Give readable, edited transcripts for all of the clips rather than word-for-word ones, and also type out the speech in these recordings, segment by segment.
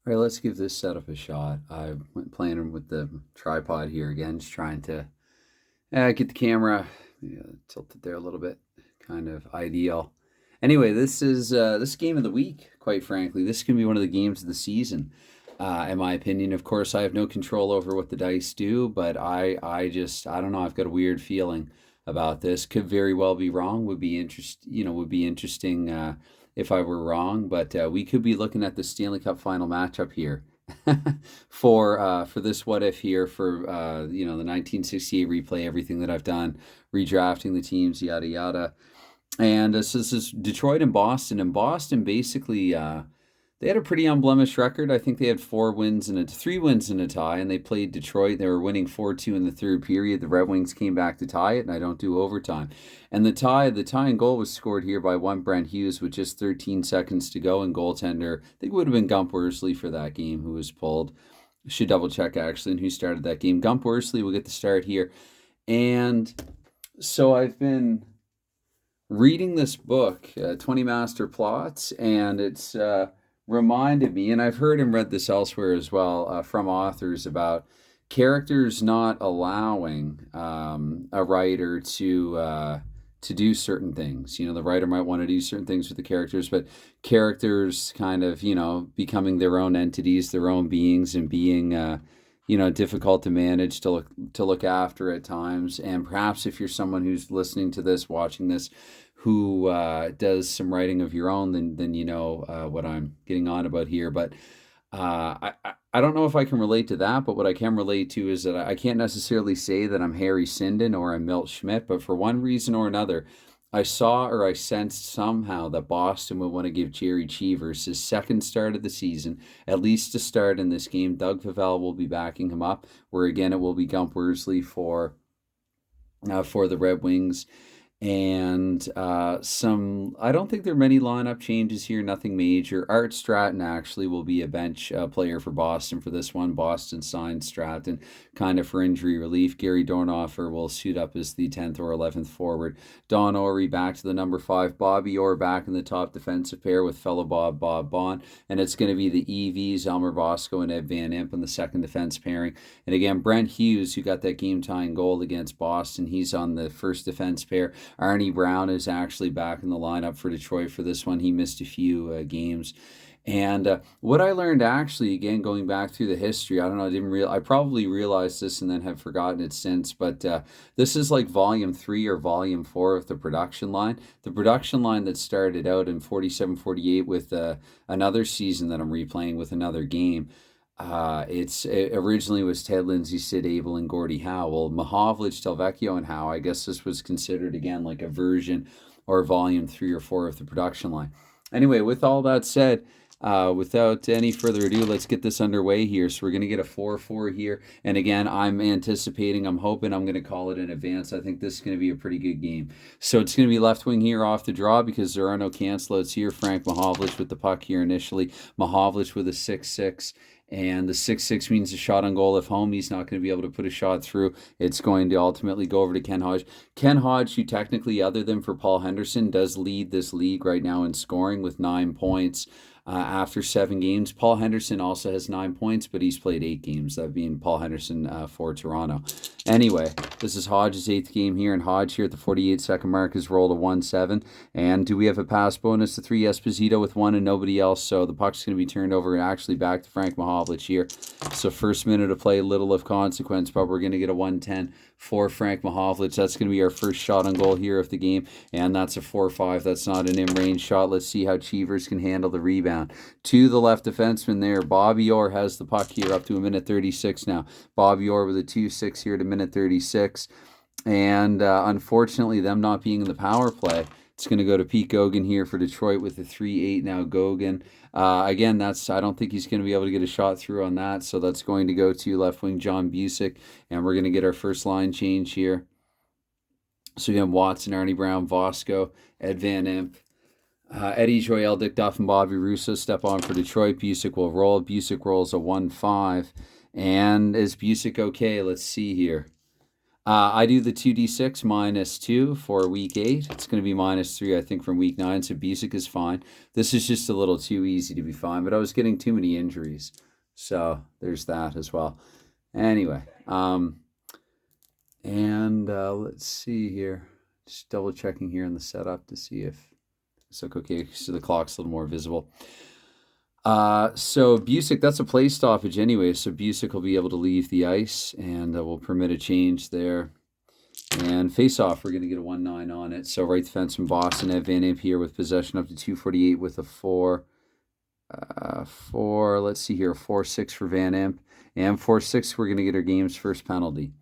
All right, let's give this setup a shot. I went playing with the tripod here again, just trying to get the camera tilted there a little bit, kind of ideal. Anyway, this game of the week. Quite frankly, this can be one of the games of the season, in my opinion. Of course, I have no control over what the dice do, but I don't know. I've got a weird feeling about this. Could very well be wrong. Would be interesting if I were wrong. But we could be looking at the Stanley Cup final matchup here for this what if here for the 1968 replay, everything that I've done, redrafting the teams, yada yada. And so this is Detroit and Boston. And Boston basically they had a pretty unblemished record. I think they had 3 wins and a tie, and they played Detroit. They were winning 4-2 in the third period. The Red Wings came back to tie it, and I don't do overtime. And the tying goal was scored here by one Brent Hughes with just 13 seconds to go, and goaltender, I think it would have been Gump Worsley for that game, who was pulled. Should double check actually, and who started that game. Gump Worsley will get the start here. And so I've been reading this book, 20 Master Plots, and it's reminded me, and I've heard and read this elsewhere as well from authors about characters not allowing a writer to do certain things. The writer might want to do certain things with the characters, but characters kind of becoming their own entities, their own beings, and being difficult to manage, to look after at times. And perhaps if you're someone who's listening to this, watching this, who does some writing of your own, then you know what I'm getting on about here. But I don't know if I can relate to that, but what I can relate to is that I can't necessarily say that I'm Harry Sinden or I'm Milt Schmidt, but for one reason or another, I saw or I sensed somehow that Boston would want to give Jerry Cheevers his second start of the season, at least to start in this game. Doug Favell will be backing him up, where again it will be Gump Worsley for the Red Wings. And I don't think there are many lineup changes here, nothing major. Art Stratton actually will be a bench player for Boston for this one. Boston signed Stratton kind of for injury relief. Gary Dornhofer will suit up as the 10th or 11th forward. Don Orey back to the number 5. Bobby Orr back in the top defensive pair with fellow Bob Bond. And it's going to be the EVs, Elmer Bosco and Ed Van Imp in the second defense pairing. And again, Brent Hughes, who got that game-tying goal against Boston, he's on the first defense pair. Arnie Brown is actually back in the lineup for Detroit for this one. He missed a few games. And what I learned actually, again, going back through the history, I don't know, I probably realized this and then have forgotten it since, but this is like volume 3 or volume 4 of the production line. The production line that started out in 47-48 with another season that I'm replaying with another game. It originally was Ted Lindsay, Sid Abel, and Gordie Howe. Well, Mahovlich, Delvecchio, and Howe, I guess this was considered, again, like a version or volume 3 or 4 of the production line. Anyway, with all that said, without any further ado, let's get this underway here. So we're going to get a 4-4 here. And again, I'm hoping I'm going to call it in advance. I think this is going to be a pretty good game. So it's going to be left wing here off the draw because there are no cancel outs here. Frank Mahovlich with the puck here initially. Mahovlich with a 6-6. And the 6-6 means a shot on goal. If Homey's not going to be able to put a shot through, it's going to ultimately go over to Ken Hodge. Ken Hodge, who technically, other than for Paul Henderson, does lead this league right now in scoring with 9 points. After 7 games. Paul Henderson also has 9 points, but he's played 8 games, that being Paul Henderson for Toronto. Anyway, this is Hodge's 8th game here, and Hodge here at the 48-second mark has rolled a 1-7. And do we have a pass bonus to 3? Esposito with 1 and nobody else, so the puck's going to be turned over and actually back to Frank Mahovlich here. So first minute of play, little of consequence, but we're going to get a 1-10 for Frank Mahovlich. That's going to be our first shot on goal here of the game, and that's a 4-5. That's not an in-range shot. Let's see how Cheevers can handle the rebound. To the left defenseman there, Bobby Orr has the puck here up to a minute 36 now. Bobby Orr with a 2-6 here to minute 36. And unfortunately, them not being in the power play, it's going to go to Pete Gogan here for Detroit with the 3-8 now. Gogan. Again, I don't think he's going to be able to get a shot through on that, so that's going to go to left wing John Busick, and we're going to get our first line change here. So again, Watson, Arnie Brown, Vosco, Ed Van Imp, Eddie Joel, Dick Duff, and Bobby Russo step on for Detroit. Busick will roll. Busick rolls a 1-5. And is Busick okay? Let's see here. I do the 2d6 -2 for week 8. It's going to be -3, I think, from week 9. So Busick is fine. This is just a little too easy to be fine, but I was getting too many injuries. So there's that as well. Anyway, let's see here. Just double checking here in the setup to see if it's okay. So the clock's a little more visible. So Busick, that's a play stoppage anyway. So Busick will be able to leave the ice, and we'll permit a change there. And face-off, we're going to get a 1-9 on it. So right defenseman Boston, Ed Van Impe here with possession up to 2:48 with a 4. Let's see here, 4-6 for Van Impe. And 4-6, we're going to get our game's first penalty.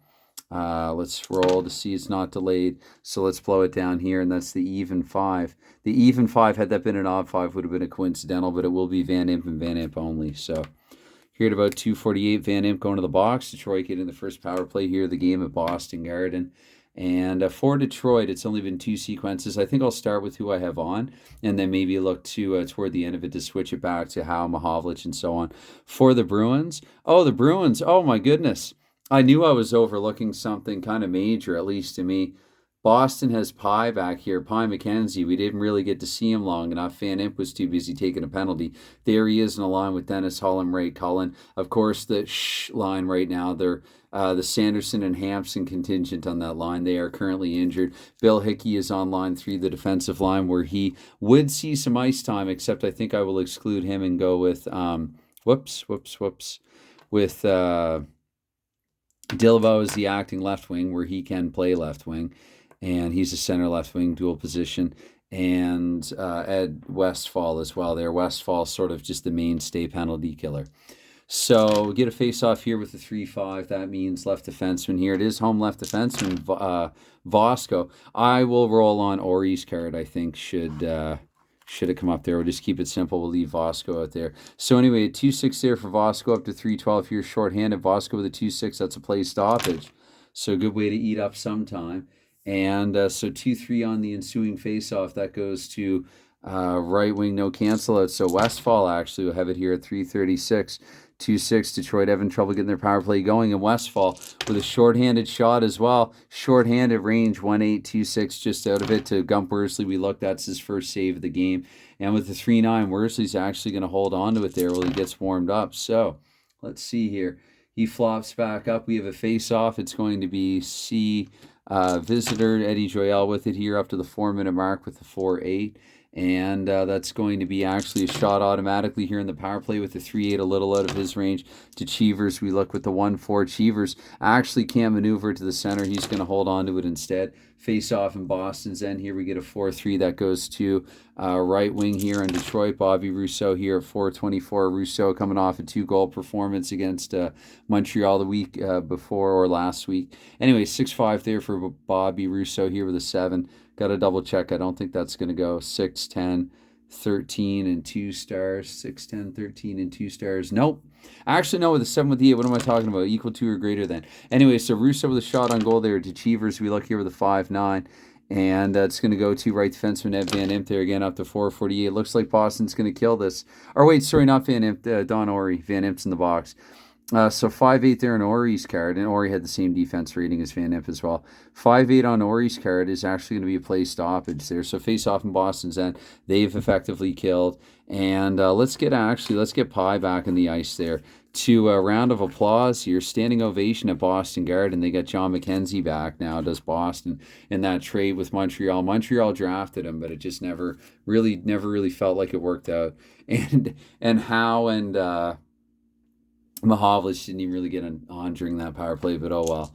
Let's roll to see it's not delayed. So let's blow it down here, and that's the even 5. The even 5, had that been an odd 5, would have been a coincidental, but it will be Van Impe and Van Impe only. So here at about 2:48, Van Impe going to the box. Detroit getting the first power play here of the game at Boston Garden. And for Detroit, it's only been 2 sequences. I think I'll start with who I have on, and then maybe look to toward the end of it to switch it back to Howe, Mahovlich, and so on. For the Bruins, oh my goodness. I knew I was overlooking something kind of major, at least to me. Boston has Pye back here, Pye McKenzie. We didn't really get to see him long enough. Van Impe was too busy taking a penalty. There he is in a line with Dennis Hull and Ray Cullen. Of course, the line right now, they're the Sanderson and Hampson contingent on that line. They are currently injured. Bill Hickey is on line 3, the defensive line, where he would see some ice time, except I think I will exclude him and go with, with Dilliveau is the acting left wing, where he can play left wing, and he's a center left wing, dual position. And Ed Westfall as well there. Westfall sort of just the mainstay penalty killer. So we get a face-off here with the 3-5. That means left defenseman here. It is home left defenseman, Vosco. I will roll on Ori's card, I think, should it come up there. We'll just keep it simple. We'll leave Vosco out there. So anyway, 2-6 there for Vosco, up to 3-12 here shorthanded. Vosco with a 2-6. That's a play stoppage. So a good way to eat up some time. And so 2-3 on the ensuing face-off. That goes to right wing, no cancel out. So Westfall actually will have it here at 3:36. 2-6, Detroit having trouble getting their power play going. And Westfall with a shorthanded shot as well. Shorthanded range, 1-8, 2-6 just out of it to Gump Worsley. We look, that's his first save of the game. And with the 3-9, Worsley's actually going to hold on to it there while he gets warmed up. So let's see here. He flops back up. We have a face-off. It's going to be visitor Eddie Joyal with it here up to the 4-minute mark with the 4-8. And that's going to be actually a shot automatically here in the power play with the 3-8 a little out of his range to Cheevers. We look with the 1-4. Cheevers actually can't maneuver to the center. He's going to hold on to it instead. Face off in Boston's end. Here we get a 4-3 that goes to right wing here in Detroit. Bobby Rousseau here at 4:24. Rousseau coming off a 2-goal performance against Montreal the week before or last week. Anyway, 6-5 there for Bobby Rousseau here with a 7. Got to double check. I don't think that's going to go. 6, 10, 13, and 2 stars. 6, 10, 13, and 2 stars. Nope. Actually, no, with a 7 with the 8. What am I talking about? Equal to or greater than. Anyway, so Russo with a shot on goal there to Cheevers. We look here with a 5-9. And it's going to go to right defenseman Ed Van Impe there again up to 4:48. Looks like Boston's going to kill this. Or wait, sorry, not Van Impe. Don Ori. Van Impe's in the box. So 5-8 there on Ori's card, and Ori had the same defense rating as Van Impe as well. 5-8 on Ori's card is actually going to be a play stoppage there. So face off in Boston's end, they've effectively killed. And let's get Pye back in the ice there. To a round of applause here, standing ovation at Boston Garden. They got John McKenzie back now, does Boston, in that trade with Montreal. Montreal drafted him, but it just never really felt like it worked out. And Howe and Mahovlich didn't even really get on during that power play, but oh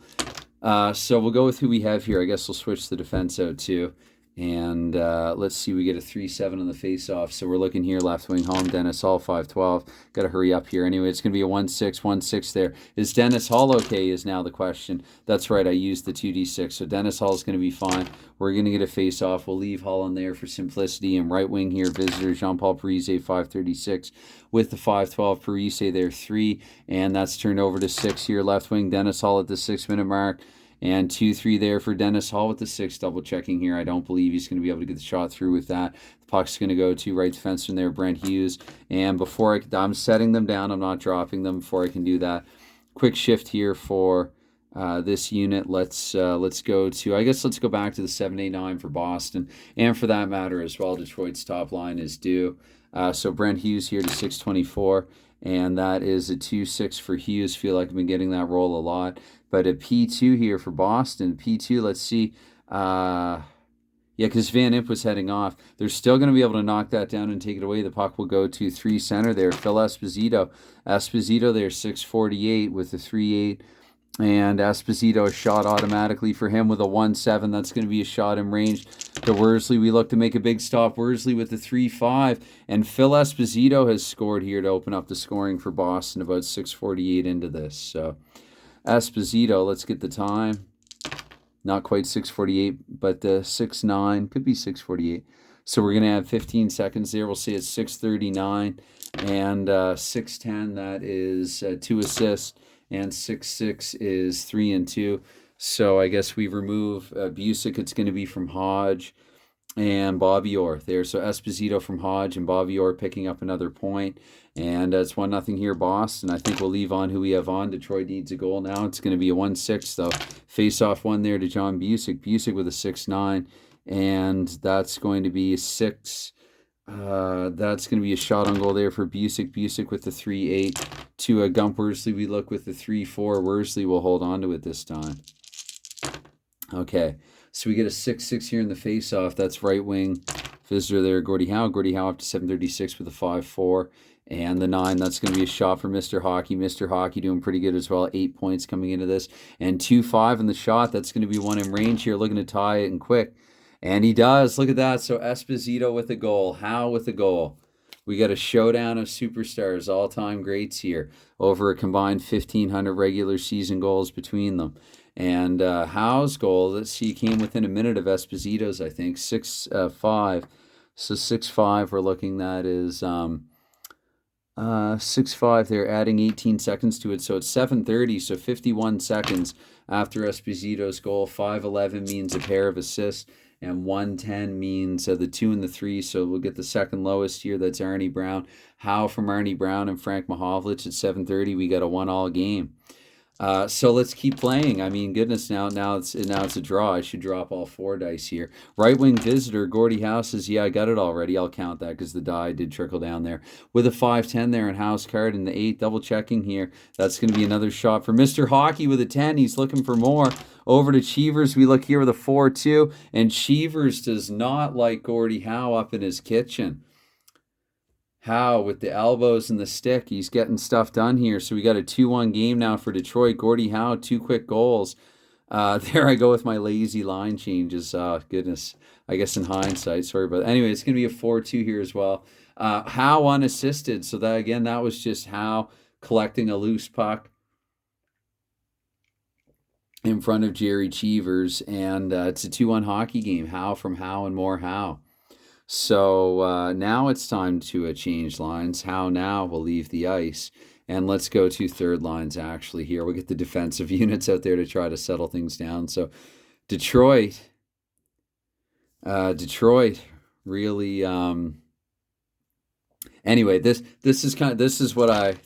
well. So we'll go with who we have here. I guess we'll switch the defense out too. And let's see, we get a 3-7 on the face-off. So we're looking here, left wing home, Dennis Hall, 5-12. Got to hurry up here. Anyway, it's going to be a 1-6 there. Is Dennis Hall okay is now the question. That's right, I used the 2d6. So Dennis Hall is going to be fine. We're going to get a face-off. We'll leave Hall in there for simplicity. And right wing here, visitor Jean-Paul Parise, 5-36. With the 5-12, Parise there, 3. And that's turned over to 6 here. Left wing, Dennis Hall at the 6-minute mark. And 2-3 there for Dennis Hall with the 6. Double checking here. I don't believe he's going to be able to get the shot through with that. The puck's going to go to right defenseman there, Brent Hughes. And before I'm setting them down, I'm not dropping them before I can do that. Quick shift here for this unit. Let's go to, I guess let's go back to the 789 for Boston, and for that matter as well, Detroit's top line is due. So Brent Hughes here to 624, and that is a 2-6 for Hughes. Feel like I've been getting that roll a lot. But a P2 here for Boston. P2, let's see. Yeah, because Van Imp was heading off. They're still going to be able to knock that down and take it away. The puck will go to 3 center there. Phil Esposito. Esposito there, 648 with the 3-8. And Esposito, a shot automatically for him with a 1-7. That's going to be a shot in range. To Worsley, we look to make a big stop. Worsley with the 3-5. And Phil Esposito has scored here to open up the scoring for Boston, about 6:48 into this. So Esposito, let's get the time. Not quite 6:48, but 6:09. Could be 6:48. So we're going to have 15 seconds there. We'll say it's 6:39. And 6:10, that is 2 assists. And 6-6 is 3 and 2. So I guess we remove Busick. It's going to be from Hodge and Bobby Orr there. So Esposito from Hodge and Bobby Orr picking up another point. And it's 1-0 here, Boston. I think we'll leave on who we have on. Detroit needs a goal now. It's going to be a 1-6 though. Face-off one there to John Busick. Busick with a 6-9. And that's going to be a 6. That's going to be a shot on goal there for Busick. Busick with the 3-8 to Gump Worsley. We look with the 3-4. Worsley will hold on to it this time. Okay, so we get a 6-6 here in the face-off. That's right wing visitor there, Gordie Howe. Gordie Howe up to 736 with a 5-4. And the 9, that's going to be a shot for Mr. Hockey. Mr. Hockey doing pretty good as well. 8 points coming into this. And 2-5 in the shot. That's going to be one in range here. Looking to tie it and quick. And he does. Look at that. So Esposito with a goal. Howe with a goal. We got a showdown of superstars, all-time greats here. Over a combined 1,500 regular season goals between them. And Howe's goal, let's see, came within a minute of Esposito's, I think. 6-5. So 6-5, we're looking, that is 6-5. They're adding 18 seconds to it. So it's 7:30, so 51 seconds after Esposito's goal. 5:11 means a pair of assists. And 1:10 means the 2 and the 3, so we'll get the second lowest here. That's Arnie Brown. Howe from Arnie Brown and Frank Mahovlich at 7:30. We got a 1-all game. So let's keep playing. I mean, goodness, now it's a draw. I should drop all 4 dice here. Right wing visitor, Gordie Howe says, yeah, I got it already. I'll count that because the die did trickle down there. With a 5-10 there in Howe's card and the 8, double checking here. That's going to be another shot for Mr. Hockey with a 10. He's looking for more. Over to Cheevers. We look here with a 4-2. And Cheevers does not like Gordie Howe up in his kitchen. Howe with the elbows and the stick. He's getting stuff done here. So we got a 2-1 game now for Detroit. Gordie Howe, 2 quick goals. There I go with my lazy line changes. Goodness. I guess in hindsight. Sorry about that. Anyway, it's going to be a 4-2 here as well. Howe unassisted. So that, again, that was just Howe collecting a loose puck in front of Jerry Cheevers. And it's a 2-1 hockey game. Howe from Howe and more Howe. So now it's time to change lines. Howe now will leave the ice. And let's go to third lines actually here. We'll get the defensive units out there to try to settle things down. So Detroit really anyway, this is what I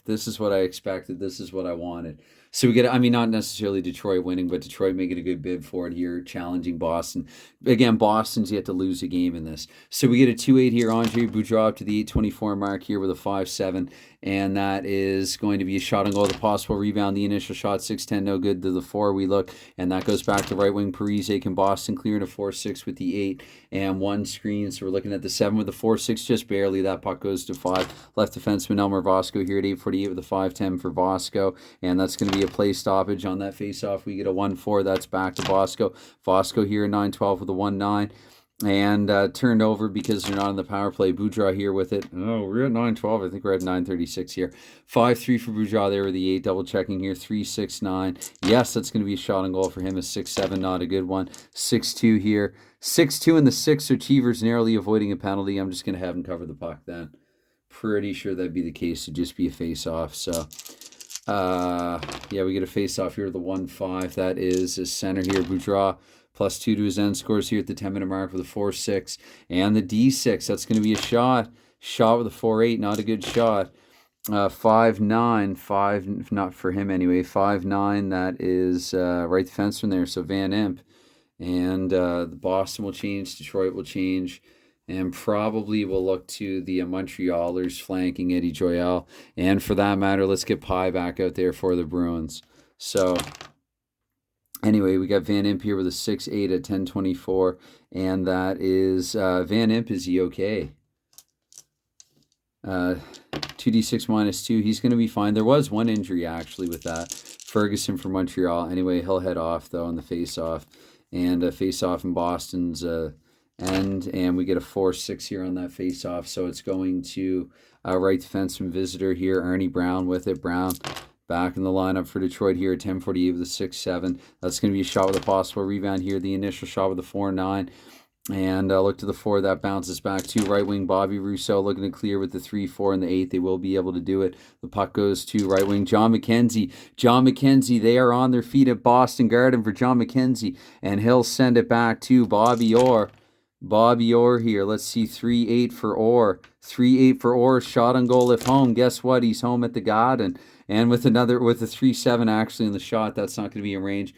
expected. This is what I wanted. So we get, I mean, not necessarily Detroit winning, but Detroit making a good bid for it here, challenging Boston. Again, Boston's yet to lose a game in this. So we get a 2-8 here. Andre Boudreau up to the 8:24 mark here with a 5-7. And that is going to be a shot on goal. The possible rebound, the initial shot, 6-10, no good. To the 4 we look. And that goes back to right wing Parise. Can Boston clearing a 4-6 with the 8 and 1 screen. So we're looking at the 7 with the 4-6, just barely. That puck goes to 5. Left defenseman Elmer Vosco here at 8:48 with a 5-10 for Vosco. And that's going to be a play stoppage on that face-off. We get a 1-4. That's back to Vosco. Vosco here at 9-12 with a 1-9. And turned over because they're not on the power play. Boudreau here with it. Oh, we're at 9-12. I think we're at 9:36 here. 5-3 for Boudreau there with the 8. Double checking here. 3-6-9. Yes, that's going to be a shot on goal for him. A 6-7, not a good one. 6-2 here. 6-2 in the 6. So Cheevers narrowly avoiding a penalty. I'm just going to have him cover the puck then. Pretty sure that'd be the case. To just be a face-off. So, yeah, we get a face-off here with the 1-5. That is a center here. Boudreau. +2 to his end scores here at the 10-minute mark with a 4-6. And the D6, that's going to be a shot. Shot with a 4-8, not a good shot. 5'9", five, not for him anyway, 5'9", that is right defense from there, so Van Imp. And the Boston will change, Detroit will change, and probably we'll look to the Montrealers flanking Eddie Joyal. And for that matter, let's get Pye back out there for the Bruins. So anyway, we got Van Imp here with a 6'8" at 1024, and that is Van Imp. Is he okay? 2d6 -2. He's going to be fine. There was one injury actually with that. Ferguson from Montreal. Anyway, he'll head off though on the face-off. And a face-off in Boston's end. And we get a 4-6 here on that face-off. So it's going to right defenseman visitor here. Ernie Brown with it. Brown back in the lineup for Detroit here at 10:48 with a 6-7. That's going to be a shot with a possible rebound here. The initial shot with a 4-9. And look to the 4, that bounces back to right wing Bobby Rousseau looking to clear with the 3-4 and the 8. They will be able to do it. The puck goes to right wing John McKenzie. John McKenzie, they are on their feet at Boston Garden for John McKenzie. And he'll send it back to Bobby Orr. Bobby Orr here. Let's see, 3-8 for Orr. 3-8 for Orr. Shot on goal if home. Guess what? He's home at the Garden. And with a 3-7 actually in the shot, that's not going to be in range.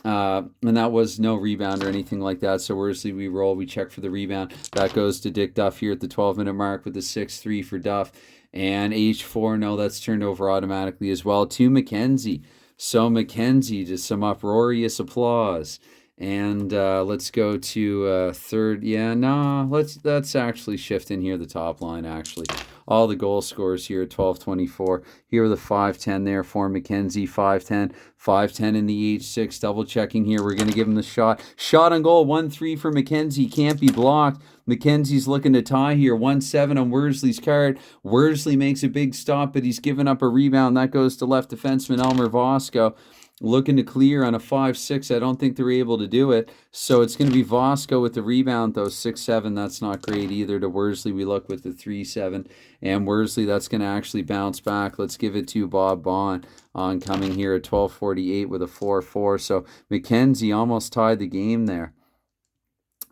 And that was no rebound or anything like that. So Worsley, we roll, we check for the rebound. That goes to Dick Duff here at the 12-minute mark with the 6-3 for Duff. And H4, no, that's turned over automatically as well to McKenzie. So McKenzie, just some uproarious applause. And let's go to third. Yeah, no, let's actually shift in here the top line actually. All the goal scorers here at 12:24. Here are the 5-10 there for McKenzie. 5-10. 5-10 in the H6. Double checking here. We're going to give him the shot. Shot on goal. 1-3 for McKenzie. Can't be blocked. McKenzie's looking to tie here. 1-7 on Worsley's card. Worsley makes a big stop, but he's given up a rebound. That goes to left defenseman Elmer Vosko. Looking to clear on a 5-6. I don't think they're able to do it. So it's going to be Vosko with the rebound, though. 6-7. That's not great either. To Worsley, we look with the 3-7. And Worsley, that's going to actually bounce back. Let's give it to Bob Bond on coming here at 12:48 with a 4-4. So McKenzie almost tied the game there.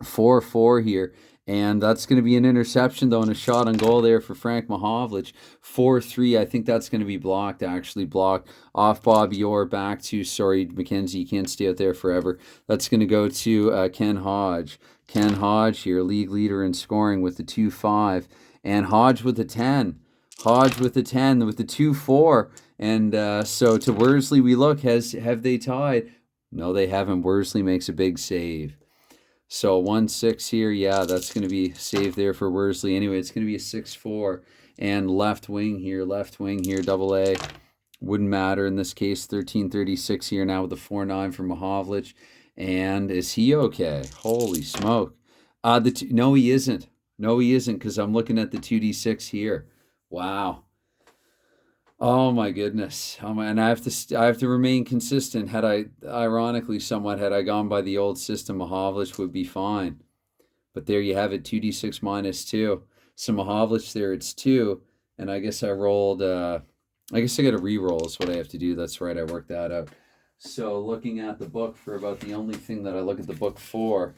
4-4 here. And that's going to be an interception, though, and a shot on goal there for Frank Mahovlich. 4-3. I think that's going to be blocked, actually. Blocked off Bobby Orr back to, sorry, McKenzie, you can't stay out there forever. That's going to go to Ken Hodge. Ken Hodge here, league leader in scoring with the 2-5. And Hodge with the 10. Hodge with the 10, with the 2-4. And so to Worsley, we look, have they tied? No, they haven't. Worsley makes a big save. So 1-6 here, yeah, that's going to be saved there for Worsley. Anyway, it's going to be a 6-4. And left wing here, double A. Wouldn't matter in this case. 13:36 here now with the 4-9 for Mahovlich. And is he okay? Holy smoke. No, he isn't. No, he isn't, because I'm looking at the 2d6 here. Wow. Oh my goodness. And I have to remain consistent. Had I gone by the old system, Mahovlich would be fine. But there you have it, 2d6 -2. So Mahovlich there, it's 2. And I guess I rolled, I guess I got to re-roll is what I have to do. That's right, I worked that out. So looking at the book for about the only thing that I look at the book for,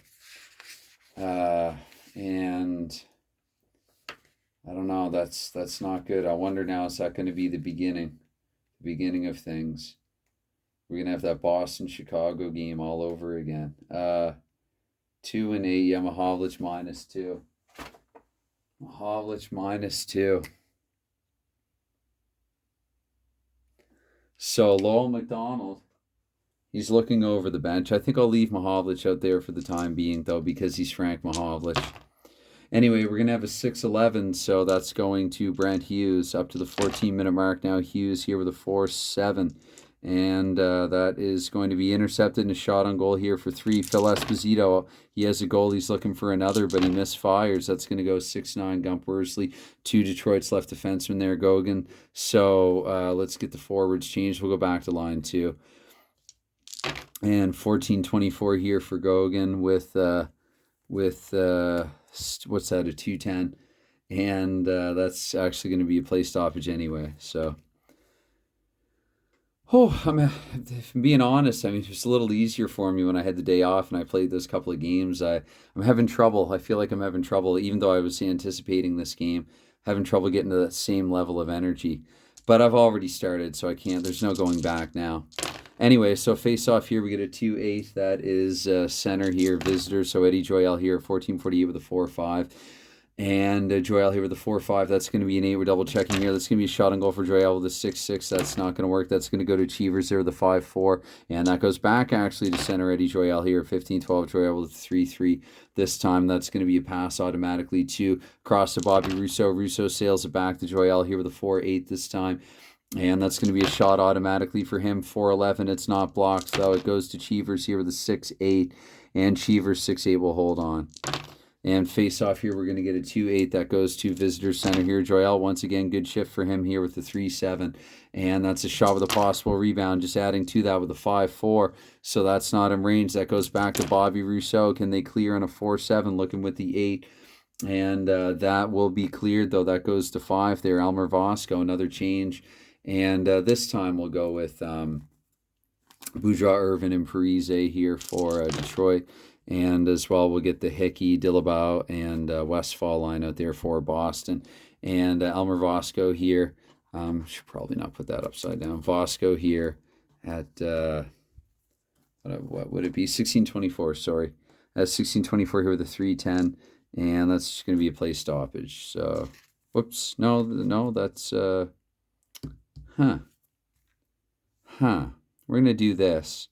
and I don't know, that's not good. I wonder now, is that going to be the beginning of things? We're going to have that Boston-Chicago game all over again. 2 and 8, yeah, Mahovlich -2. Mahovlich -2. So Lowell McDonald, he's looking over the bench. I think I'll leave Mahovlich out there for the time being, though, because he's Frank Mahovlich. Anyway, we're going to have a 6-11, so that's going to Brent Hughes up to the 14-minute mark now. Hughes here with a 4-7, and that is going to be intercepted and a shot on goal here for 3. Phil Esposito, he has a goal. He's looking for another, but he misfires. That's going to go 6-9, Gump Worsley. 2 Detroit's left defenseman there, Gogan. So let's get the forwards changed. We'll go back to line 2. And 14:24 here for Gogan with what's that, a 2-10, and that's actually going to be a play stoppage anyway. So, if I'm being honest, I mean, it was a little easier for me when I had the day off and I played those couple of games. I'm having trouble. I feel like I'm having trouble, even though I was anticipating this game, having trouble getting to that same level of energy. But I've already started, so I can't. There's no going back now. Anyway, so face off here, we get a 2-8. That is center here, visitor. So Eddie Joyal here, 1448 with a 4-5. And Joyal here with a 4-5. That's going to be an 8. We're double checking here. That's going to be a shot on goal for Joyal with a 6-6. That's not going to work. That's going to go to Cheevers there with a 5-4. And that goes back actually to center Eddie Joyal here, 15-12. Joyal with a 3-3. This time that's going to be a pass automatically to cross to Bobby Russo. Russo sails it back to Joyal here with a 4-8 this time. And that's going to be a shot automatically for him, 4-11. It's not blocked, though. It goes to Cheevers here with a 6-8. And Cheevers 6-8 will hold on. And face off here, we're going to get a 2-8 that goes to visitor center here. Joyal, once again, good shift for him here with the 3-7. And that's a shot with a possible rebound, just adding to that with a 5-4. So that's not in range. That goes back to Bobby Rousseau. Can they clear on a 4-7, looking with the 8? And that will be cleared, though. That goes to 5 there. Elmer Vosco, another change. And this time we'll go with Bourgeois, Irvin, and Parise here for Detroit. And as well, we'll get the Hickey, Dillabau, and Westfall line out there for Boston. And Elmer Vosco here. Should probably not put that upside down. Vosco here at, what would it be? 1624, sorry. That's 1624 here with a 3-10. And that's just going to be a play stoppage. So, whoops. No, that's, We're going to do this.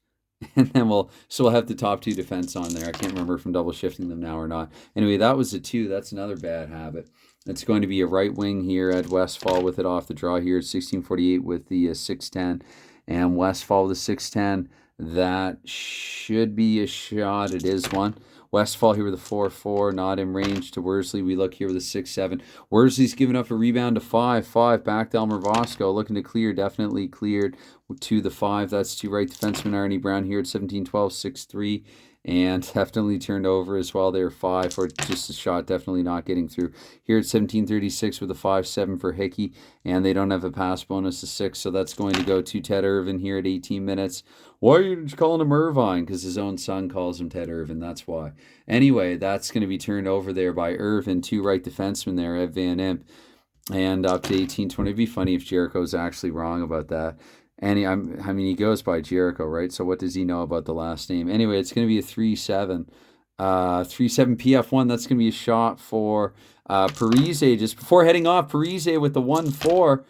And then we'll have the top 2 defense on there. I can't remember if I'm double shifting them now or not. Anyway, that was a 2. That's another bad habit. It's going to be a right wing here at Westfall with it off the draw here. 1648 with the 6-10. And Westfall with the 6-10. That should be a shot. It is one. Westfall here with a 4-4, not in range to Worsley. We look here with a 6-7. Worsley's giving up a rebound to 5-5. Back to Elmer Vosco, looking to clear. Definitely cleared to the 5. That's to right defenseman Arnie Brown here at 17-12, 6-3. And definitely turned over as well there, 5, or just a shot definitely not getting through. Here at 17-36 with a 5-7 for Hickey. And they don't have a pass bonus of 6, so that's going to go to Ted Irvin here at 18 minutes. Why are you calling him Irvine? Because his own son calls him Ted Irvin, that's why. Anyway, that's going to be turned over there by Irvin, 2 right defensemen there, Ed Van Imp. And up to 18-20. It'd be funny if Jericho's actually wrong about that. And he goes by Jericho, right? So what does he know about the last name? Anyway, it's going to be a 3-7. 3-7 PF1. That's going to be a shot for Parise. Just before heading off, Parise with the 1-4.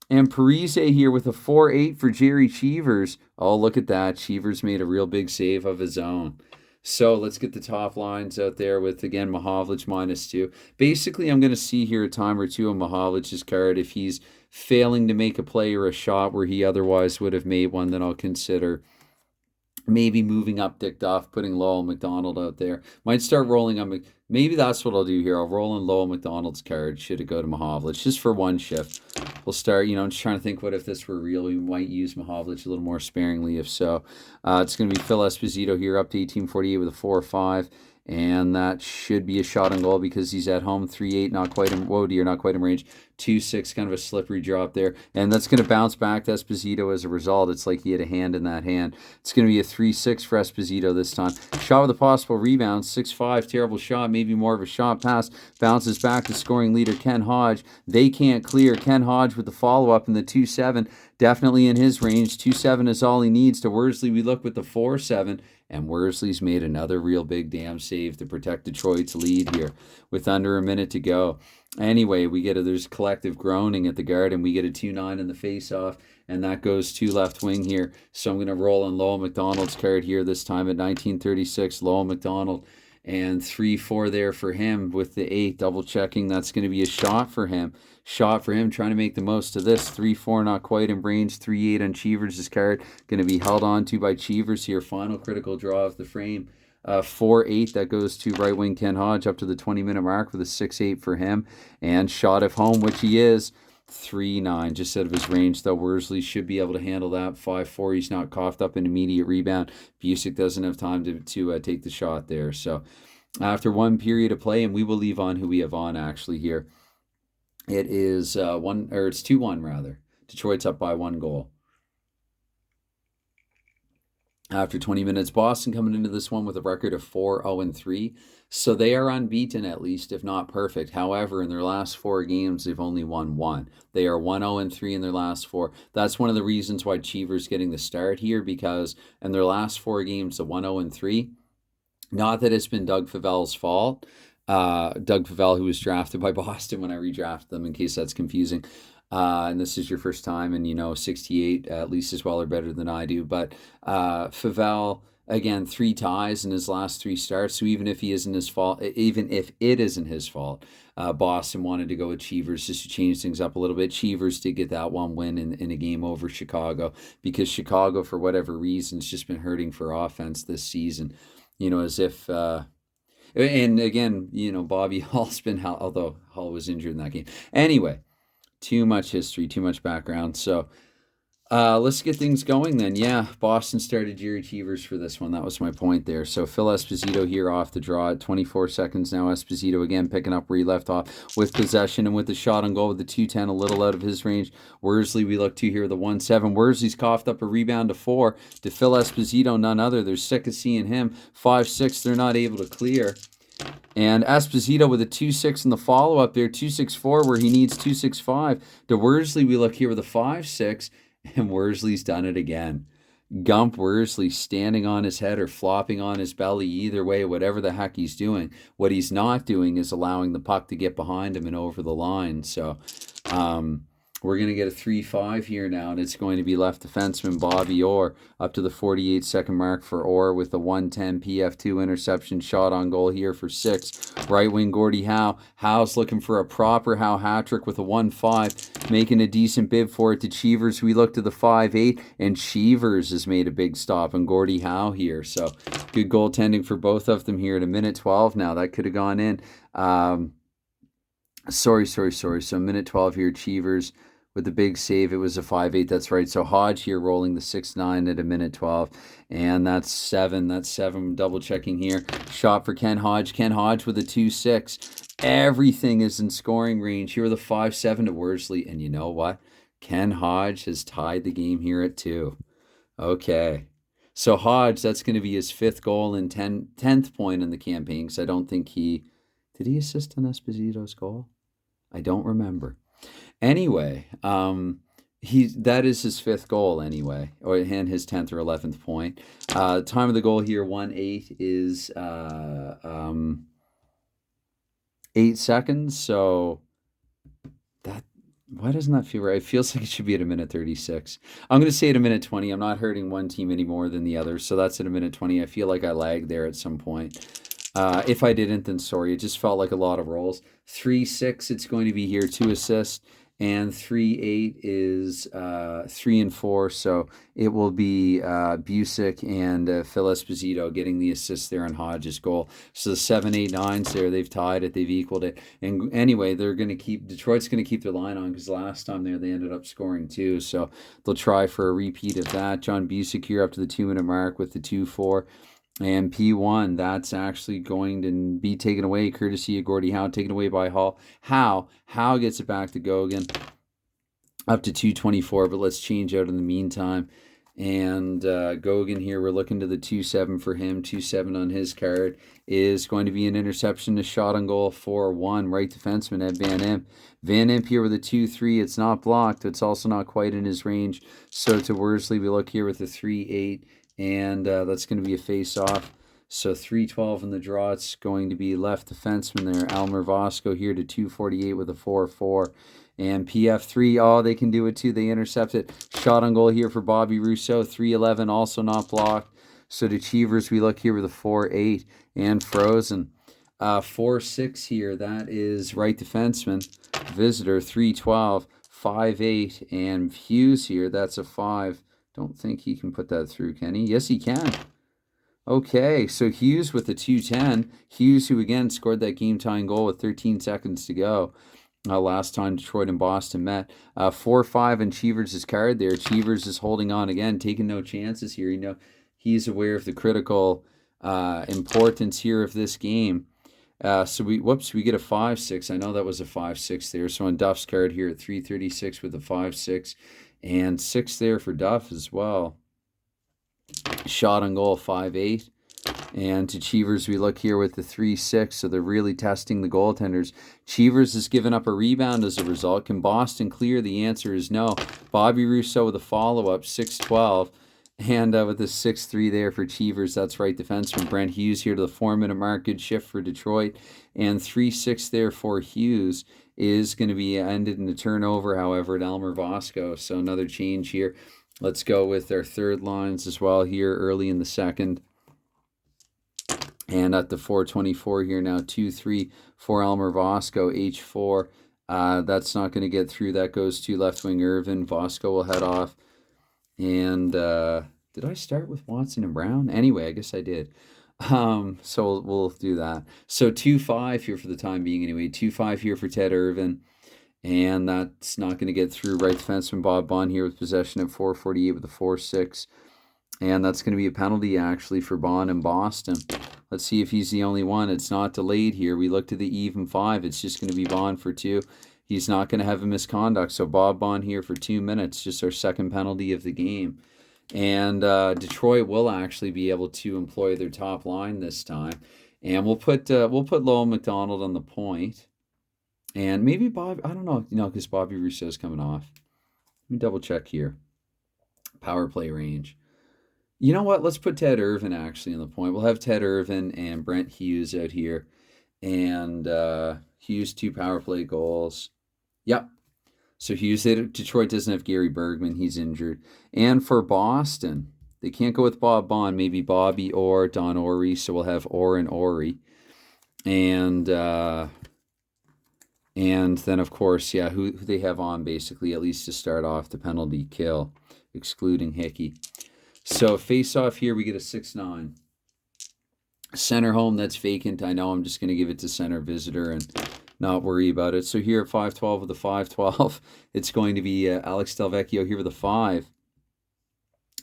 And Parise here with a 4-8 for Jerry Cheevers. Oh, look at that. Cheevers made a real big save of his own. So let's get the top lines out there with, again, Mahovlich -2. Basically, I'm going to see here a time or two on Mahovlich's card. If he's failing to make a play or a shot where he otherwise would have made one, then I'll consider maybe moving up Dick Duff, putting Lowell McDonald out there. Might start rolling on, maybe that's what I'll do here. I'll roll in Lowell McDonald's card. Should it go to Mahovlich just for one shift? We'll start, I'm just trying to think what if this were real. We might use Mahovlich a little more sparingly if so. It's going to be Phil Esposito here up to 1848 with a 4-5. And that should be a shot on goal because he's at home. 3-8, not quite in, not quite in range. 2-6, kind of a slippery drop there. And that's going to bounce back to Esposito as a result. It's like he had a hand in that hand. It's going to be a 3-6 for Esposito this time. Shot with a possible rebound. 6-5, terrible shot. Maybe more of a shot pass. Bounces back to scoring leader Ken Hodge. They can't clear. Ken Hodge with the follow-up in the 2-7. Definitely in his range. 2-7 is all he needs. To Worsley, we look with the 4-7. And Worsley's made another real big damn save to protect Detroit's lead here with under a minute to go. Anyway, there's collective groaning at the guard, and we get a 2-9 in the face-off, and that goes to left wing here. So I'm going to roll in Lowell McDonald's card here this time at 1936. Lowell McDonald, and 3-4 there for him with the 8. Double checking. That's going to be a shot for him. Shot for him, trying to make the most of this. 3-4, not quite in range. 3-8 on Cheevers' card. Going to be held on to by Cheevers here. Final critical draw of the frame. 4-8, that goes to right wing Ken Hodge up to the 20-minute mark with a 6-8 for him. And shot of home, which he is. 3-9, just out of his range, though. Worsley should be able to handle that. 5-4, he's not coughed up an immediate rebound. Busick doesn't have time to take the shot there. So after one period of play, and we will leave on who we have on actually here. It is it's 2-1 rather. Detroit's up by 1 goal. after 20 minutes. Boston coming into this one with a record of 4-0-3. So they are unbeaten, at least, if not perfect. However, in their last 4 games, they've only won one. They are 1-0-3 in their last 4. That's one of the reasons why Cheever's getting the start here, because in their last 4 games, the 1-0-3, not that it's been Doug Favell's fault. Doug Favell, who was drafted by Boston when I redrafted them, in case that's confusing. And this is your first time, and 68 at least as well or better than I do. But Favell, again, 3 ties in his last 3 starts. So even if it isn't his fault, Boston wanted to go with Cheevers just to change things up a little bit. Cheevers did get that one win in a game over Chicago, because Chicago, for whatever reason, has just been hurting for offense this season. As if. And again, Bobby Hull's been, although Hull was injured in that game. Anyway, too much history, too much background. So let's get things going then. Yeah, Boston started Jerry Cheevers for this one. That was my point there. So Phil Esposito here off the draw at 24 seconds now. Esposito again picking up where he left off with possession and with the shot on goal with the 2-10, a little out of his range. Worsley, we look to here, the 1-7. Worsley's coughed up a rebound to 4 to Phil Esposito, none other. They're sick of seeing him. 5-6, they're not able to clear. And Esposito with a 2-6 in the follow-up there, 2-6-4 where he needs 2-6-5. To Worsley, we look here with a 5-6, and Worsley's done it again. Gump Worsley standing on his head or flopping on his belly, either way, whatever the heck he's doing. What he's not doing is allowing the puck to get behind him and over the line. So we're going to get a 3-5 here now, and it's going to be left defenseman Bobby Orr up to the 48-second mark for Orr with the 1-10 PF2 interception, shot on goal here for 6. Right wing Gordie Howe. Howe's looking for a proper Howe hat-trick with a 1-5, making a decent bid for it to Cheevers. We look to the 5-8, and Cheevers has made a big stop on Gordie Howe here. So good goaltending for both of them here at a minute 12 now. That could have gone in. Sorry. So minute 12 here, Cheevers with the big save. It was a 5-8. That's right. So Hodge here rolling the 6-9 at a minute 12. And that's 7. That's 7. Double checking here. Shot for Ken Hodge. Ken Hodge with a 2-6. Everything is in scoring range. Here with a 5-7 to Worsley. And you know what? Ken Hodge has tied the game here at 2. Okay. So Hodge, that's going to be his 5th goal and 10th point in the campaign, because I don't think did he assist on Esposito's goal? I don't remember. Anyway, that is his 5th goal anyway, and his 10th or 11th point. Time of the goal here, 1-8 is 8 seconds. So why doesn't that feel right? It feels like it should be at a minute 36. I'm going to say at a minute 20. I'm not hurting one team any more than the other, so that's at a minute 20. I feel like I lagged there at some point. If I didn't, then sorry. It just felt like a lot of rolls. 3-6, it's going to be here, 2 assists. And 3-8 is 3 and 4. So it will be Busick and Phil Esposito getting the assist there on Hodge's goal. So the 7-8-9s there, they've tied it, they've equaled it. And anyway, Detroit's going to keep their line on, because last time there they ended up scoring 2. So they'll try for a repeat of that. John Busick here up to the 2-minute mark with the 2-4. And P1, that's actually going to be taken away, courtesy of Gordie Howe, taken away by Hall. Howe gets it back to Gogan up to 2:24, but let's change out in the meantime. And Gogan here, we're looking to the 2-7 for him. 2-7 on his card is going to be an interception, a shot on goal, 4-1. Right defenseman, Ed Van Imp. Van Imp here with a 2-3. It's not blocked. It's also not quite in his range. So to Worsley, we look here with a 3-8. And that's going to be a face-off. So 3-12 in the draw. It's going to be left defenseman there. Elmer Vosco here to 248 with a 4-4. And PF3, they can do it too. They intercept it. Shot on goal here for Bobby Rousseau. 3-11, also not blocked. So to Cheevers, we look here with a 4-8 and frozen. 4-6 here. That is right defenseman. Visitor, 3-12. 5-8. And Hughes here, that's a 5. Don't think he can put that through, can he? Yes, he can. Okay, so Hughes with the 2-10. Hughes, who again scored that game-tying goal with 13 seconds to go. Last time Detroit and Boston met. 4-5 and Cheevers' card there. Cheevers is holding on again, taking no chances here. He's aware of the critical importance here of this game. So we get a 5-6. I know that was a 5-6 there. So on Duff's card here at 3:36 with a 5-6. And 6 there for Duff as well. Shot on goal, 5-8. And to Cheevers, we look here with the 3-6, so they're really testing the goaltenders. Cheevers has given up a rebound as a result. Can Boston clear? The answer is no. Bobby Rousseau with a follow-up, 6-12. And with the 6-3 there for Cheevers, that's right defenseman Brent Hughes here to the 4-minute mark. Good shift for Detroit. And 3-6 there for Hughes is going to be ended in a turnover, however, at Elmer Vosco. So another change here. Let's go with our third lines as well here early in the second. And at the 4:24 here now, 2-3 for Elmer Vosco, H4. That's not going to get through. That goes to left wing Irvin. Vosco will head off. And did I start with Watson and Brown? Anyway, I guess I did. So we'll do that. So 2-5 here for the time being anyway. 2-5 here for Ted Irvin. And that's not going to get through. Right defenseman Bob Bond here with possession at 4:48 with a 4-6. And that's going to be a penalty, actually, for Bond in Boston. Let's see if he's the only one. It's not delayed here. We look to the even 5. It's just going to be Bond for 2. He's not going to have a misconduct. So Bob Bond here for 2 minutes, just our second penalty of the game. And Detroit will actually be able to employ their top line this time. And we'll put Lowell McDonald on the point. And maybe Bob, I don't know, because Bobby Rousseau's coming off. Let me double check here. Power play range. You know what? Let's put Ted Irvin actually on the point. We'll have Ted Irvin and Brent Hughes out here. And Hughes 2 power play goals. Yep. So Hughes, Detroit doesn't have Gary Bergman. He's injured. And for Boston, they can't go with Bob Bond. Maybe Bobby or Don Orey. So we'll have Orr and Orey. And then, of course, yeah, who they have on basically, at least to start off the penalty kill, excluding Hickey. So face-off here, we get a 6-9. Center home, that's vacant. I know I'm just going to give it to center visitor and not worry about it. So here at 5-12 with a 5-12, it's going to be Alex Delvecchio here with a 5.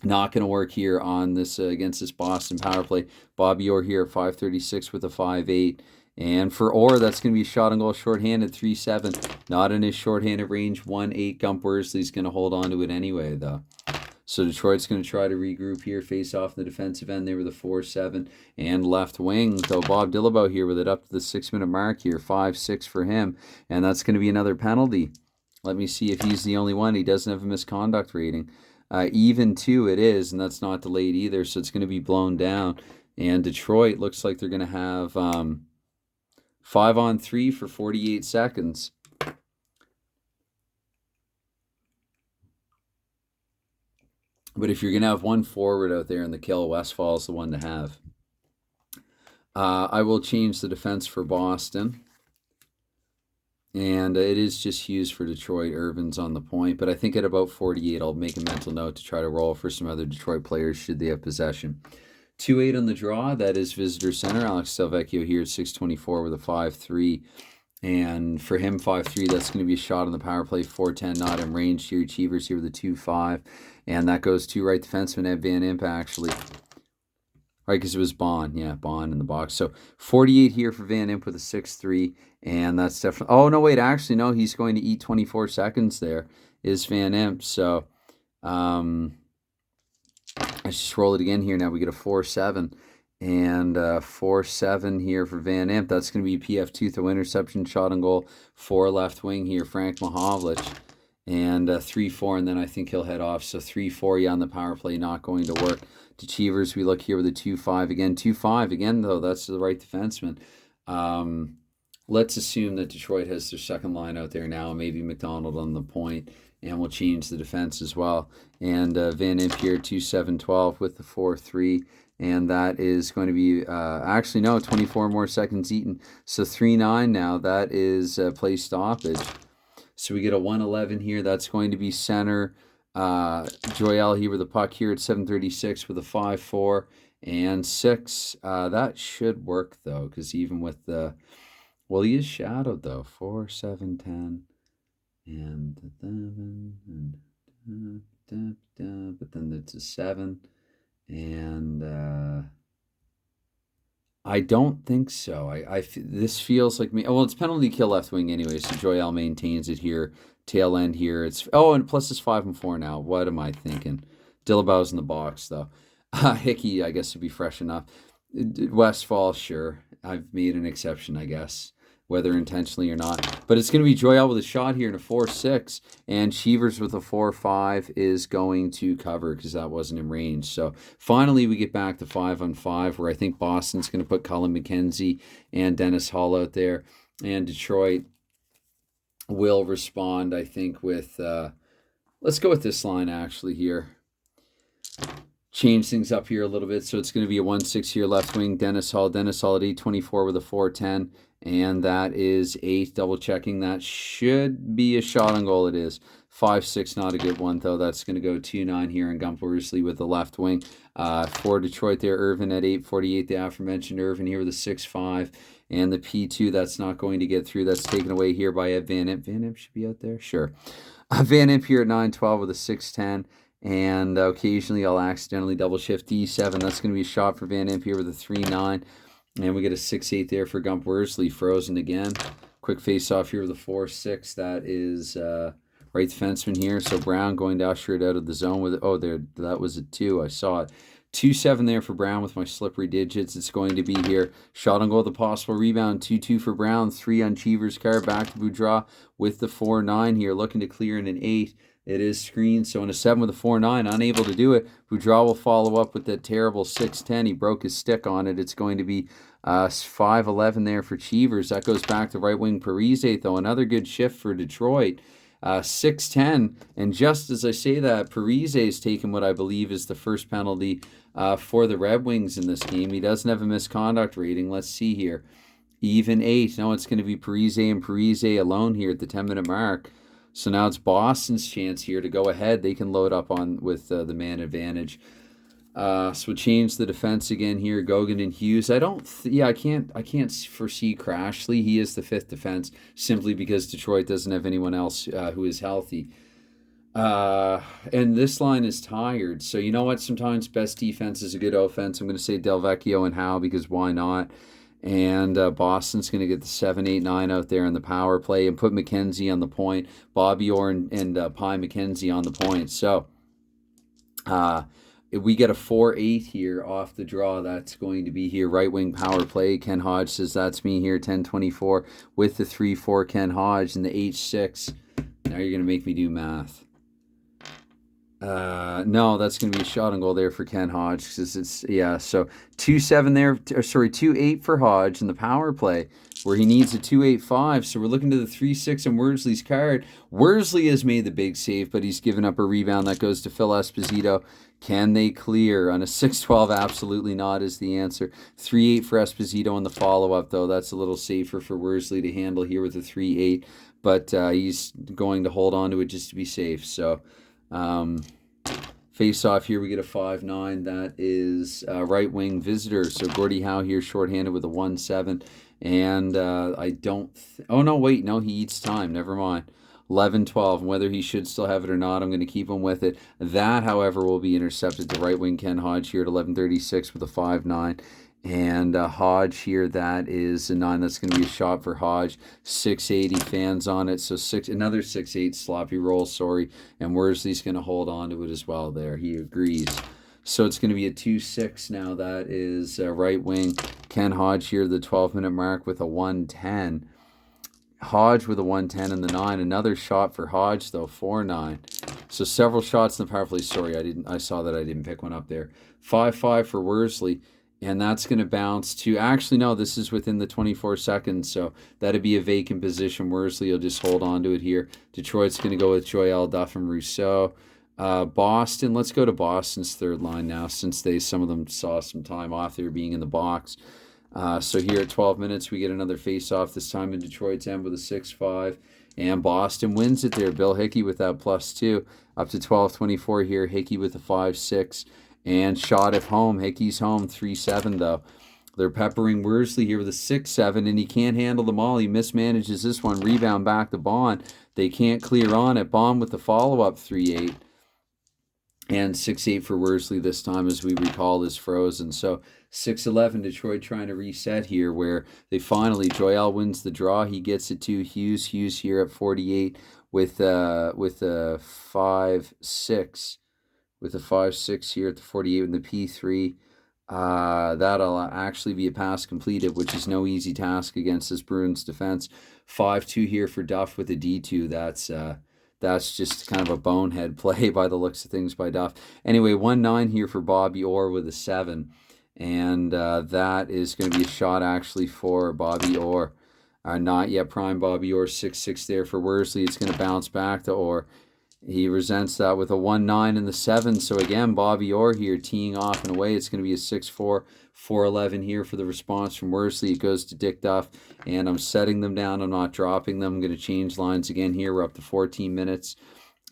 Not going to work here on this against this Boston power play. Bobby Orr here at 5:36 with a 5-8. And for Orr, that's going to be a shot on goal shorthanded, 3-7. Not in his shorthanded range, 1-8. Gump Worsley's going to hold on to it anyway, though. So Detroit's going to try to regroup here, face off in the defensive end. They were the 4-7 and left wing. So Bob Dillabow here with it up to the 6-minute mark here, 5-6 for him. And that's going to be another penalty. Let me see if he's the only one. He doesn't have a misconduct rating. Even 2 it is, and that's not delayed either. So it's going to be blown down. And Detroit looks like they're going to have 5-on-3 for 48 seconds. But if you're going to have one forward out there in the kill, Westfall's the one to have. I will change the defense for Boston. And it is just Hughes for Detroit. Irvin's on the point. But I think at about 48, I'll make a mental note to try to roll for some other Detroit players should they have possession. 2-8 on the draw. That is visitor center. Alex Delvecchio here at 6:24 with a 5-3. And for him, 5-3, that's going to be a shot on the power play. 4-10, not in range here. Cheevers here with a 2-5. And that goes to right defenseman Ed Van Impe, actually. Right, because it was Bond. Yeah, Bond in the box. So 48 here for Van Impe with a 6-3. And that's definitely... Oh, no, wait. Actually, no, he's going to eat 24 seconds there, is Van Impe. So let's just roll it again here. Now we get a 4-7. And 4-7 here for Van Impe. That's going to be PF2 throw interception, shot on goal, 4 left wing here, Frank Mahovlich. And 3-4, and then I think he'll head off. So 3-4, yeah, on the power play, not going to work. To Cheevers, we look here with a 2-5 again. 2-5 again, though. That's the right defenseman. Let's assume that Detroit has their second line out there now, maybe McDonald on the point, and we'll change the defense as well. And Van Impe here, 2-7-12 with the 4-3. And that is going to be, actually, no, 24 more seconds eaten. So 3-9 now. That is play stoppage. So we get a 1-11 here. That's going to be center. Joel here with the puck here at 7:36 with a 5-4 and 6. That should work, though, because even with the... Well, he is shadowed, though. 4, 7, 10, and 11, but then it's a 7. And I don't think so. This feels like me. Oh, well, it's penalty kill left wing anyway, so Joel maintains it here. Tail end here. And plus it's 5-4 now. What am I thinking? Dillabow's in the box, though. Hickey, I guess, would be fresh enough. Westfall, sure. I've made an exception, I guess, whether intentionally or not. But it's going to be Joyal with a shot here in a 4-6, and Cheevers with a 4-5 is going to cover because that wasn't in range. So finally, we get back to 5-on-5, where I think Boston's going to put Cullen McKenzie and Dennis Hall out there, and Detroit will respond, I think, with let's go with this line actually here. Change things up here a little bit. So it's going to be a 1-6 here, left wing, Dennis Hall. Dennis Hall at 824 with a 410. And that is 8. Double checking. That should be a shot on goal. It is. 5-6, not a good one, though. That's going to go 2-9 here in Gump Worsley with the left wing. For Detroit there, Irvin at 848. The aforementioned Irvin here with a 6-5. And the P2, that's not going to get through. That's taken away here by Ed Van Imp. Van Imp should be out there? Sure. Van Imp here at 912 with a 610. And occasionally I'll accidentally double shift D7. That's going to be a shot for Van Imp here with a 3-9. And we get a 6-8 there for Gump Worsley. Frozen again. Quick face off here with a 4-6. That is right defenseman here. So Brown going to usher it out of the zone with it. Oh, there, that was a 2. I saw it. 2-7 there for Brown with my slippery digits. It's going to be here. Shot on goal with a possible rebound. 2-2 for Brown. 3 on Cheevers' car. Back to Boudreau with the 4-9 here. Looking to clear in an 8. It is screened, so in a 7 with a 4-9, unable to do it. Boudreau will follow up with that terrible 6-10. He broke his stick on it. It's going to be 5-11 there for Cheevers. That goes back to right wing Parise, though. Another good shift for Detroit. 6-10, and just as I say that, Parise is taking what I believe is the first penalty for the Red Wings in this game. He doesn't have a misconduct rating. Let's see here. Even 8. No, it's going to be Parise and Parise alone here at the 10-minute mark. So now it's Boston's chance here to go ahead. They can load up on with the man advantage. So change the defense again here. Gogan and Hughes. I can't foresee Crashley. He is the 5th defense simply because Detroit doesn't have anyone else who is healthy. And this line is tired. So you know what? Sometimes best defense is a good offense. I'm going to say Delvecchio and Howe because why not? And Boston's going to get the 7-8-9 out there in the power play and put McKenzie on the point. Bobby Orr and Pye McKenzie on the point. So if we get a 4-8 here off the draw, that's going to be here. Right wing power play. Ken Hodge says that's me here. 10-24 with the 3-4 Ken Hodge and the H6. Now you're going to make me do math. No, that's going to be a shot on goal there for Ken Hodge. Because it's, yeah, so 2-7 there, 2-8 for Hodge in the power play, where he needs a 2-8-5. So we're looking to the 3-6 on Worsley's card. Worsley has made the big save, but he's given up a rebound that goes to Phil Esposito. Can they clear on a 6-12? Absolutely not is the answer. 3-8 for Esposito in the follow-up, though. That's a little safer for Worsley to handle here with a 3-8, but he's going to hold on to it just to be safe. So face off here, we get a 5-9. That is right wing visitor. So Gordie Howe here shorthanded with a 1-7. And I don't... oh, no, wait. No, he eats time. Never mind. 11-12. And whether he should still have it or not, I'm going to keep him with it. That, however, will be intercepted to right wing Ken Hodge here at 11:36 with a 5-9. And Hodge here, that is a 9. That's going to be a shot for Hodge. 680 fans on it. So another 6-8 sloppy roll, sorry. And Worsley's going to hold on to it as well there. He agrees. So it's going to be a 2-6 now. That is right wing Ken Hodge here, the 12-minute mark with a 110. Hodge with a 110 and the 9. Another shot for Hodge, though, 4-9. So several shots in the power play. Sorry, I saw that I didn't pick one up there. 5-5 for Worsley. And that's going to bounce to... actually, no, this is within the 24 seconds, so that'd be a vacant position. Worsley will just hold on to it here. Detroit's going to go with Joyal, Duff, and Rousseau. Boston, let's go to Boston's third line now, since some of them saw some time off there being in the box. So here at 12 minutes, we get another face-off, this time in Detroit's end with a 6-5. And Boston wins it there. Bill Hickey with that +2. Up to 12-24 here. Hickey with a 5-6. And shot at home. Hickey's home, 3-7, though. They're peppering Worsley here with a 6-7, and he can't handle them all. He mismanages this one. Rebound back to Bond. They can't clear on it. Bond with the follow-up, 3-8. And 6-8 for Worsley this time, as we recall, is frozen. So 6-11, Detroit trying to reset here, where they finally... Joyal wins the draw. He gets it to Hughes. Hughes here at 48 with a 5-6. with a 5-6 here at the 48 with the P3. That'll actually be a pass completed, which is no easy task against this Bruins defense. 5-2 here for Duff with a D2. That's just kind of a bonehead play by the looks of things by Duff. Anyway, 1-9 here for Bobby Orr with a 7. And that is going to be a shot actually for Bobby Orr. Not yet prime Bobby Orr, 6-6 there for Worsley. It's going to bounce back to Orr. He resents that with a 1-9 and the 7. So again, Bobby Orr here teeing off and away. It's going to be a 6-4, 4-11 here for the response from Worsley. It goes to Dick Duff, and I'm setting them down. I'm not dropping them. I'm going to change lines again here. We're up to 14 minutes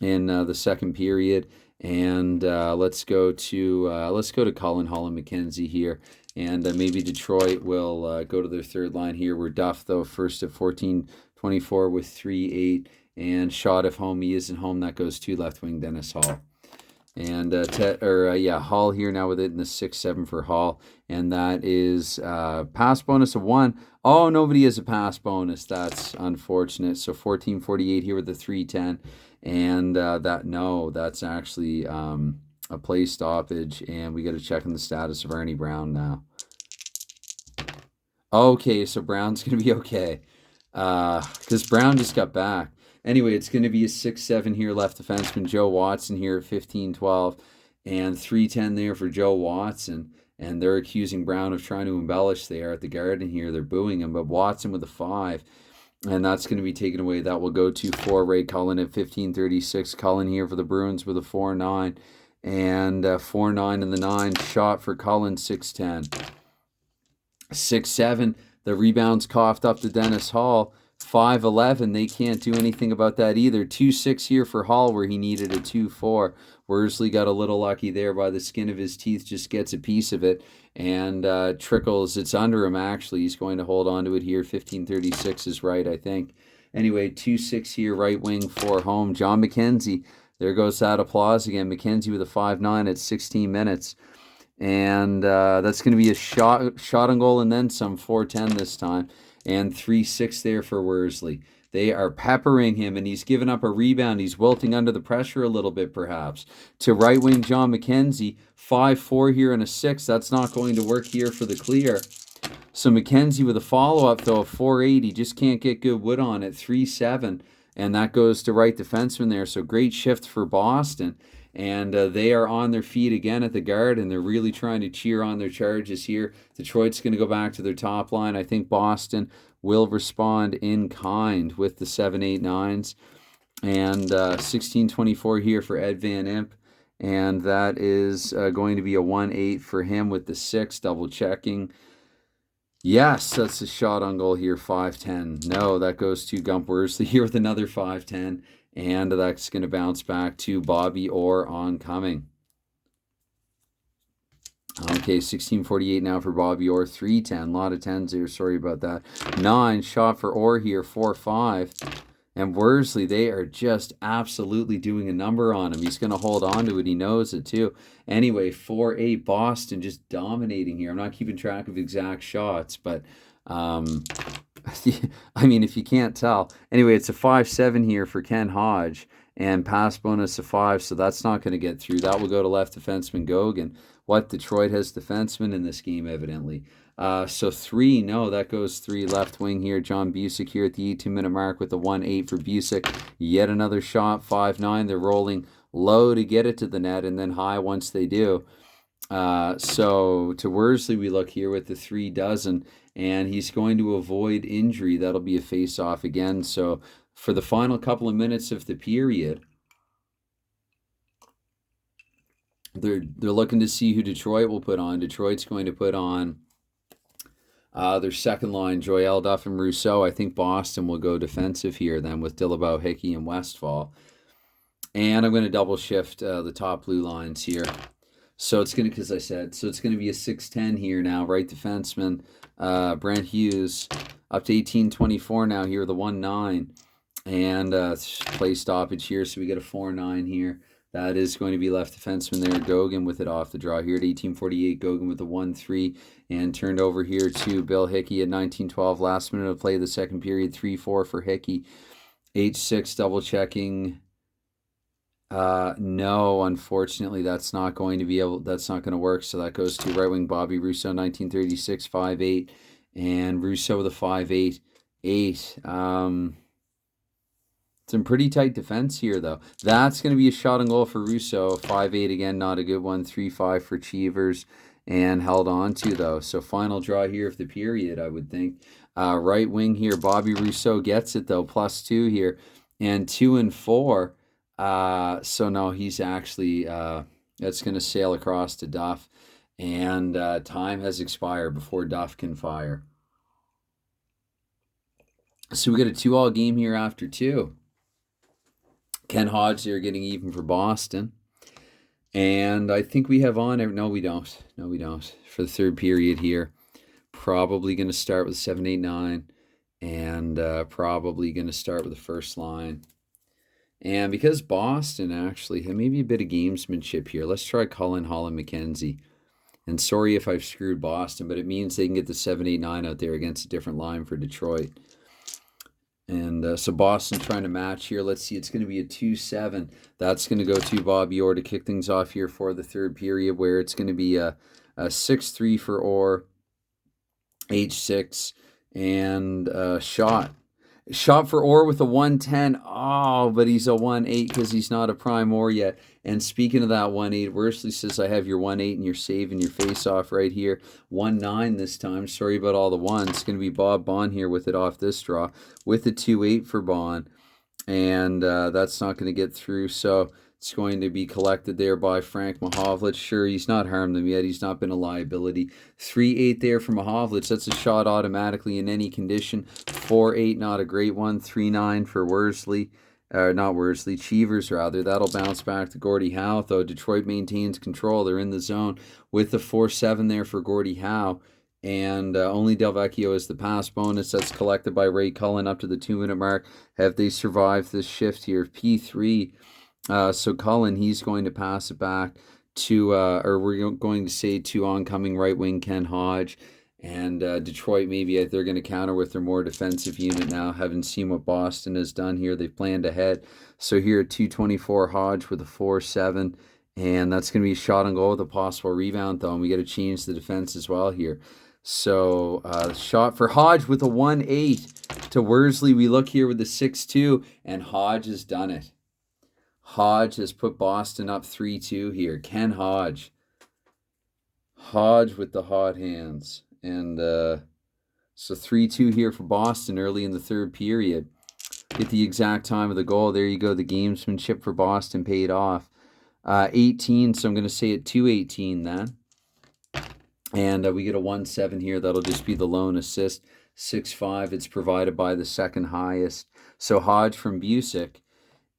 in the second period. And let's go to Cullen, Holland, McKenzie here. And maybe Detroit will go to their third line here. We're Duff, though, first at 14-24 with 3-8. And shot if home, he isn't home. That goes to left wing Dennis Hall. And Hall here now with it in the 6-7 for Hall. And that is pass bonus of 1. Oh, nobody has a pass bonus. That's unfortunate. So 14-48 here with the 3-10. And that's actually a play stoppage. And we got to check on the status of Ernie Brown now. Okay, so Brown's going to be okay. Because Brown just got back. Anyway, it's going to be a 6-7 here, left defenseman Joe Watson here at 15-12, and 3-10 there for Joe Watson. And they're accusing Brown of trying to embellish there at the Garden here. They're booing him, but Watson with a 5, and that's going to be taken away. That will go to for Ray Cullen at 15-36. Cullen here for the Bruins with a 4-9, and 4-9 and the 9. Shot for Cullen, 6-10. 6-7, the rebounds coughed up to Dennis Hall. 5-11, they can't do anything about that either. 2-6 here for Hall where he needed a 2-4. Worsley got a little lucky there by the skin of his teeth, just gets a piece of it and trickles. It's under him, actually. He's going to hold on to it here. 15-36 is right, I think. Anyway, 2-6 here, right wing for home. John McKenzie, there goes that applause again. McKenzie with a 5-9 at 16 minutes. And that's going to be a shot on goal and then some, 4-10 this time. And 3-6 there for Worsley. They are peppering him, and he's given up a rebound. He's wilting under the pressure a little bit, perhaps. To right wing John McKenzie, 5-4 here and a 6. That's not going to work here for the clear. So McKenzie with a follow-up, though, of 4-8. He just can't get good wood on it, 3-7. And that goes to right defenseman there. So great shift for Boston. And they are on their feet again at the guard, and they're really trying to cheer on their charges here. Detroit's going to go back to their top line. I think Boston will respond in kind with the 7-8-9s. And 16-24 here for Ed Van Imp. And that is going to be a 1-8 for him with the 6, double checking. Yes, that's a shot on goal here, 5-10. No, that goes to Gump Worsley here with another 5-10. And that's going to bounce back to Bobby Orr oncoming. Okay, 16:48 now for Bobby Orr. 3-10. A lot of 10s there. Sorry about that. 9 shot for Orr here. 4-5. And Worsley, they are just absolutely doing a number on him. He's going to hold on to it. He knows it too. Anyway, 4-8. Boston just dominating here. I'm not keeping track of exact shots, but I mean, if you can't tell. Anyway, it's a 5-7 here for Ken Hodge, and pass bonus of 5, so that's not going to get through. That will go to left defenseman Gogan. What, Detroit has defensemen in this game, evidently. So 3, no, that goes 3 left wing here. John Busick here at the 18-minute mark with the 1-8 for Busick. Yet another shot, 5-9. They're rolling low to get it to the net, and then high once they do. So to Worsley we look here with the 3 dozen, and he's going to avoid injury. That'll be a face-off again. So for the final couple of minutes of the period, they're looking to see who Detroit will put on. Detroit's going to put on their second line, Joel, Duff, and Rousseau. I think Boston will go defensive here then with Dillabow, Hickey, and Westfall. And I'm going to double shift the top blue lines here. So it's going to, because I said, so it's going to be a 6-10 here now. Right defenseman, Brent Hughes, up to 18-24 now here, the 1-9. And play stoppage here, so we get a 4-9 here. That is going to be left defenseman there, Gogan with it off the draw here at 18:48. Gogan with the 1-3, and turned over here to Bill Hickey at 19:12. Last minute of play of the second period, 3-4 for Hickey. 8-6 double checking. No, unfortunately, that's not going to be able. That's not going to work. So that goes to right wing Bobby Russo, 1936, 5'8", and Russo with a 5'8". Some pretty tight defense here, though. That's going to be a shot on goal for Russo. 5'8" again, not a good one. 3-5 for Cheevers, and held on to, though. So final draw here of the period, I would think. Right wing here, Bobby Russo gets it, though. +2 here, and 2 and 4. So no, he's actually, that's going to sail across to Duff. And time has expired before Duff can fire. So we got a 2-all game here after 2. Ken Hodge, they're getting even for Boston. And I think we have on... No, we don't. No, we don't. For the third period here. Probably going to start with 7, 8, 9. And probably going to start with the first line. And because Boston actually had maybe a bit of gamesmanship here, let's try Cullen, Holland, McKenzie. And sorry if I've screwed Boston, but it means they can get the 7, 8, 9 out there against a different line for Detroit. And so Boston trying to match here. Let's see, it's going to be a 2-7. That's going to go to Bobby Orr to kick things off here for the third period, where it's going to be a 6-3 for Orr, H6, and shot. Shot for Orr with a 110. Oh, but he's a 1-8 because he's not a prime Orr yet. And speaking of that 1-8, Worsley says, I have your 1-8 and you're saving your face-off right here. 1-9 this time. Sorry about all the ones. It's going to be Bob Bond here with it off this draw. With a 2-8 for Bond. And that's not going to get through. So it's going to be collected there by Frank Mahovlich. Sure, he's not harmed them yet. He's not been a liability. 3-8 there for Mahovlich. That's a shot automatically in any condition. 4-8, not a great one. 3-9 for Worsley. Not Worsley, Cheevers rather. That'll bounce back to Gordie Howe, though. Detroit maintains control. They're in the zone with the 4-7 there for Gordie Howe. And only Delvecchio is the pass bonus. That's collected by Ray Cullen up to the 2-minute mark. Have they survived this shift here? P3. So Cullen, he's going to pass it back to, or we're going to say to oncoming right wing Ken Hodge. And Detroit, maybe they're going to counter with their more defensive unit now. Haven't seen what Boston has done here. They've planned ahead. So here at 224, Hodge with a 4-7. And that's going to be a shot on goal with a possible rebound, though. And we got to change the defense as well here. So shot for Hodge with a 1-8 to Worsley. We look here with the 6-2, and Hodge has done it. Hodge has put Boston up 3-2 here. Ken Hodge. Hodge with the hot hands. And so 3-2 here for Boston early in the third period. Get the exact time of the goal. There you go. The gamesmanship for Boston paid off. 18, so I'm going to say it 2-18 then. And we get a 1-7 here. That'll just be the lone assist. 6-5. It's provided by the second highest. So Hodge from Busick.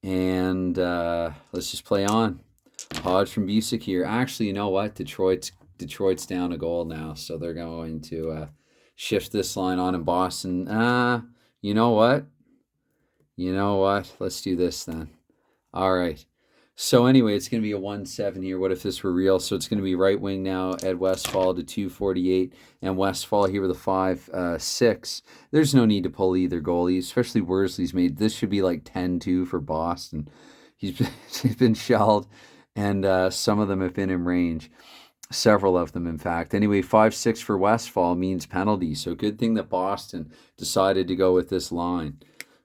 And let's just play on. Hodge from Busick here. Actually, you know what? Detroit's down a goal now, so they're going to shift this line on in Boston. You know what? Let's do this then. All right. So anyway, it's going to be a 1-7 here. What if this were real? So it's going to be right wing now, Ed Westfall to 248, and Westfall here with a 5-6. There's no need to pull either goalie, especially Worsley's made. This should be like 10-2 for Boston. He's been shelled, and some of them have been in range. Several of them, in fact. Anyway, 5-6 for Westfall means penalty. So good thing that Boston decided to go with this line.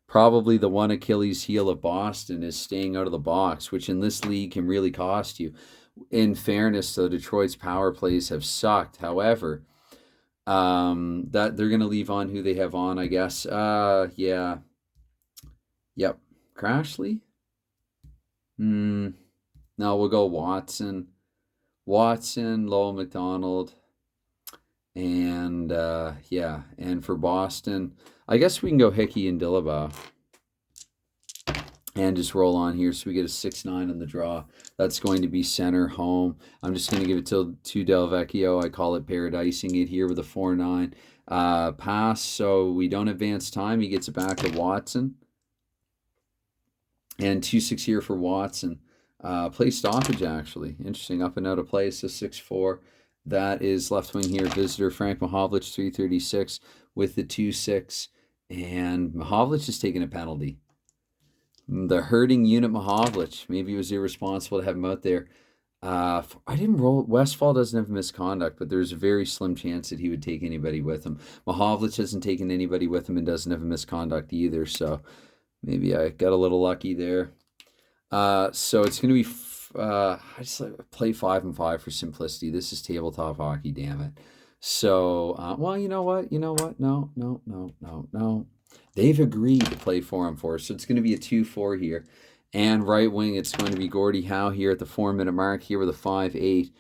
Probably the one Achilles heel of Boston is staying out of the box, which in this league can really cost you. In fairness, though, Detroit's power plays have sucked. However, that they're going to leave on who they have on, I guess. Yeah. Yep. Crashley? No, we'll go Watson. Lowell McDonald. And, yeah. And for Boston, I guess we can go Hickey and Dillabaugh. And just roll on here. So we get a 6-9 on the draw. That's going to be center home. I'm just going to give it to Delvecchio. I call it paradising it here with a 4-9. Pass, so we don't advance time. He gets it back to Watson. And 2-6 here for Watson. Play stoppage, actually. Interesting. Up and out of play. So 6-4. That is left wing here. Visitor Frank Mahovlich, 336 with the 2-6. And Mahovlich is taking a penalty. The hurting unit Mahovlich. Maybe it was irresponsible to have him out there. I didn't roll. Westfall doesn't have misconduct, but there's a very slim chance that he would take anybody with him. Mahovlich hasn't taken anybody with him and doesn't have a misconduct either, so maybe I got a little lucky there. So it's going to be, I just play 5 and 5 for simplicity. This is tabletop hockey, damn it. So, well, you know what? No. They've agreed to play 4 on 4, so it's going to be a 2-4 here. And right wing, it's going to be Gordie Howe here at the 4-minute mark here with a 5-8.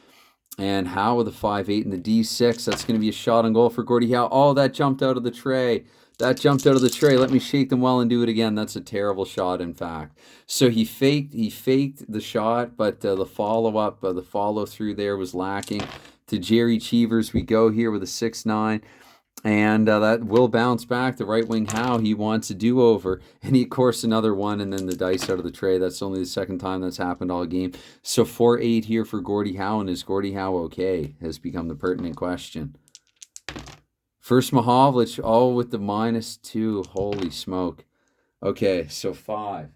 And Howe with a 5-8 in the D6. That's going to be a shot on goal for Gordie Howe. Oh, that jumped out of the tray. Let me shake them well and do it again. That's a terrible shot, in fact. So he faked the shot, but the follow-up, the follow-through there was lacking. To Jerry Cheevers, we go here with a 6-9. And that will bounce back. The right wing Howe, he wants a do-over. And he, of course, another one, and then the dice out of the tray. That's only the second time that's happened all game. So 4-8 here for Gordie Howe. And is Gordie Howe okay? Has become the pertinent question. First Mahovlich, with the -2. Holy smoke. Okay, so 5.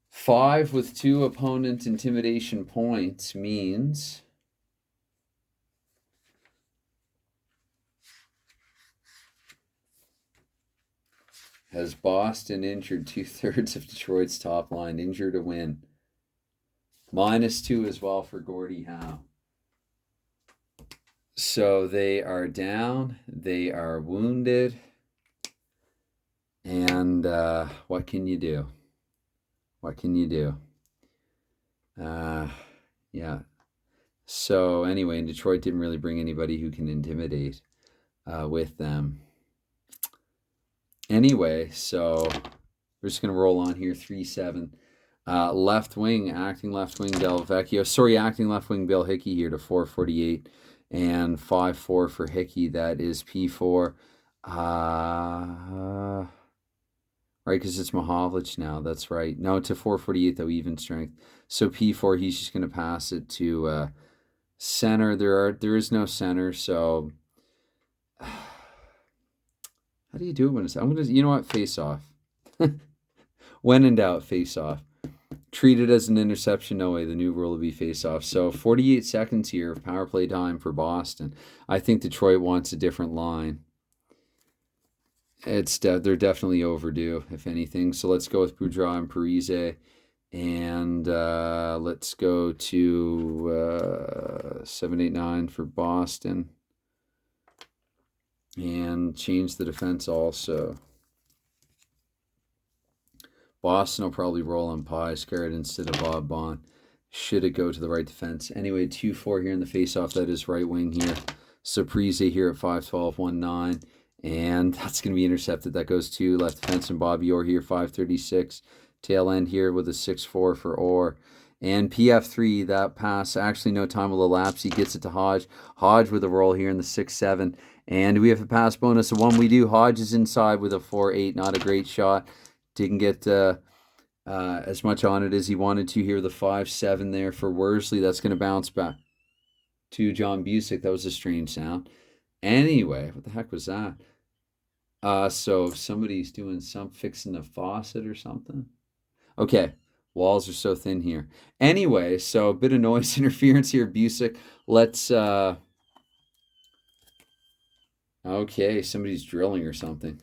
5 with 2 opponent intimidation points means... Has Boston injured 2/3 of Detroit's top line? Injured to win. -2 as well for Gordie Howe. So they are down. They are wounded. And what can you do? Yeah. So anyway, Detroit didn't really bring anybody who can intimidate with them. Anyway, so we're just going to roll on here, 3-7. Left wing, acting left wing Del Vecchio. Sorry, acting left wing Bill Hickey here to 448 and 5-4 for Hickey. That is P4. Right, because it's Mahovlich now. That's right. No, to 448, though, even strength. So P4, he's just going to pass it to center. There is no center, so... How do you do it when it's... you know what? Face off. When in doubt, face off. Treat it as an interception. No way. The new rule will be face off. So 48 seconds here of power play time for Boston. I think Detroit wants a different line. They're definitely overdue, if anything. So let's go with Boudreau and Parise. And let's go to 7-8-9 for Boston. And change the defense also. Boston will probably roll on Piescard instead of Bob Bond. Should it go to the right defense? Anyway, 2-4 here in the faceoff. That is right wing here. So Parise here at 5-12, 1-9. And that's going to be intercepted. That goes to left defense and Bobby Orr here, 5-36. Tail end here with a 6-4 for Orr. And PF3, that pass, actually no time will elapse. He gets it to Hodge. Hodge with a roll here in the 6-7. And we have a pass bonus of 1. We do. Hodge is inside with a 4-8. Not a great shot. Didn't get as much on it as he wanted to here. The 5-7 there for Worsley. That's going to bounce back to John Busick. That was a strange sound. Anyway, what the heck was that? So somebody's doing fixing the faucet or something. Okay. Walls are so thin here. Anyway, so a bit of noise interference here, Busick. Let's... Okay, somebody's drilling or something.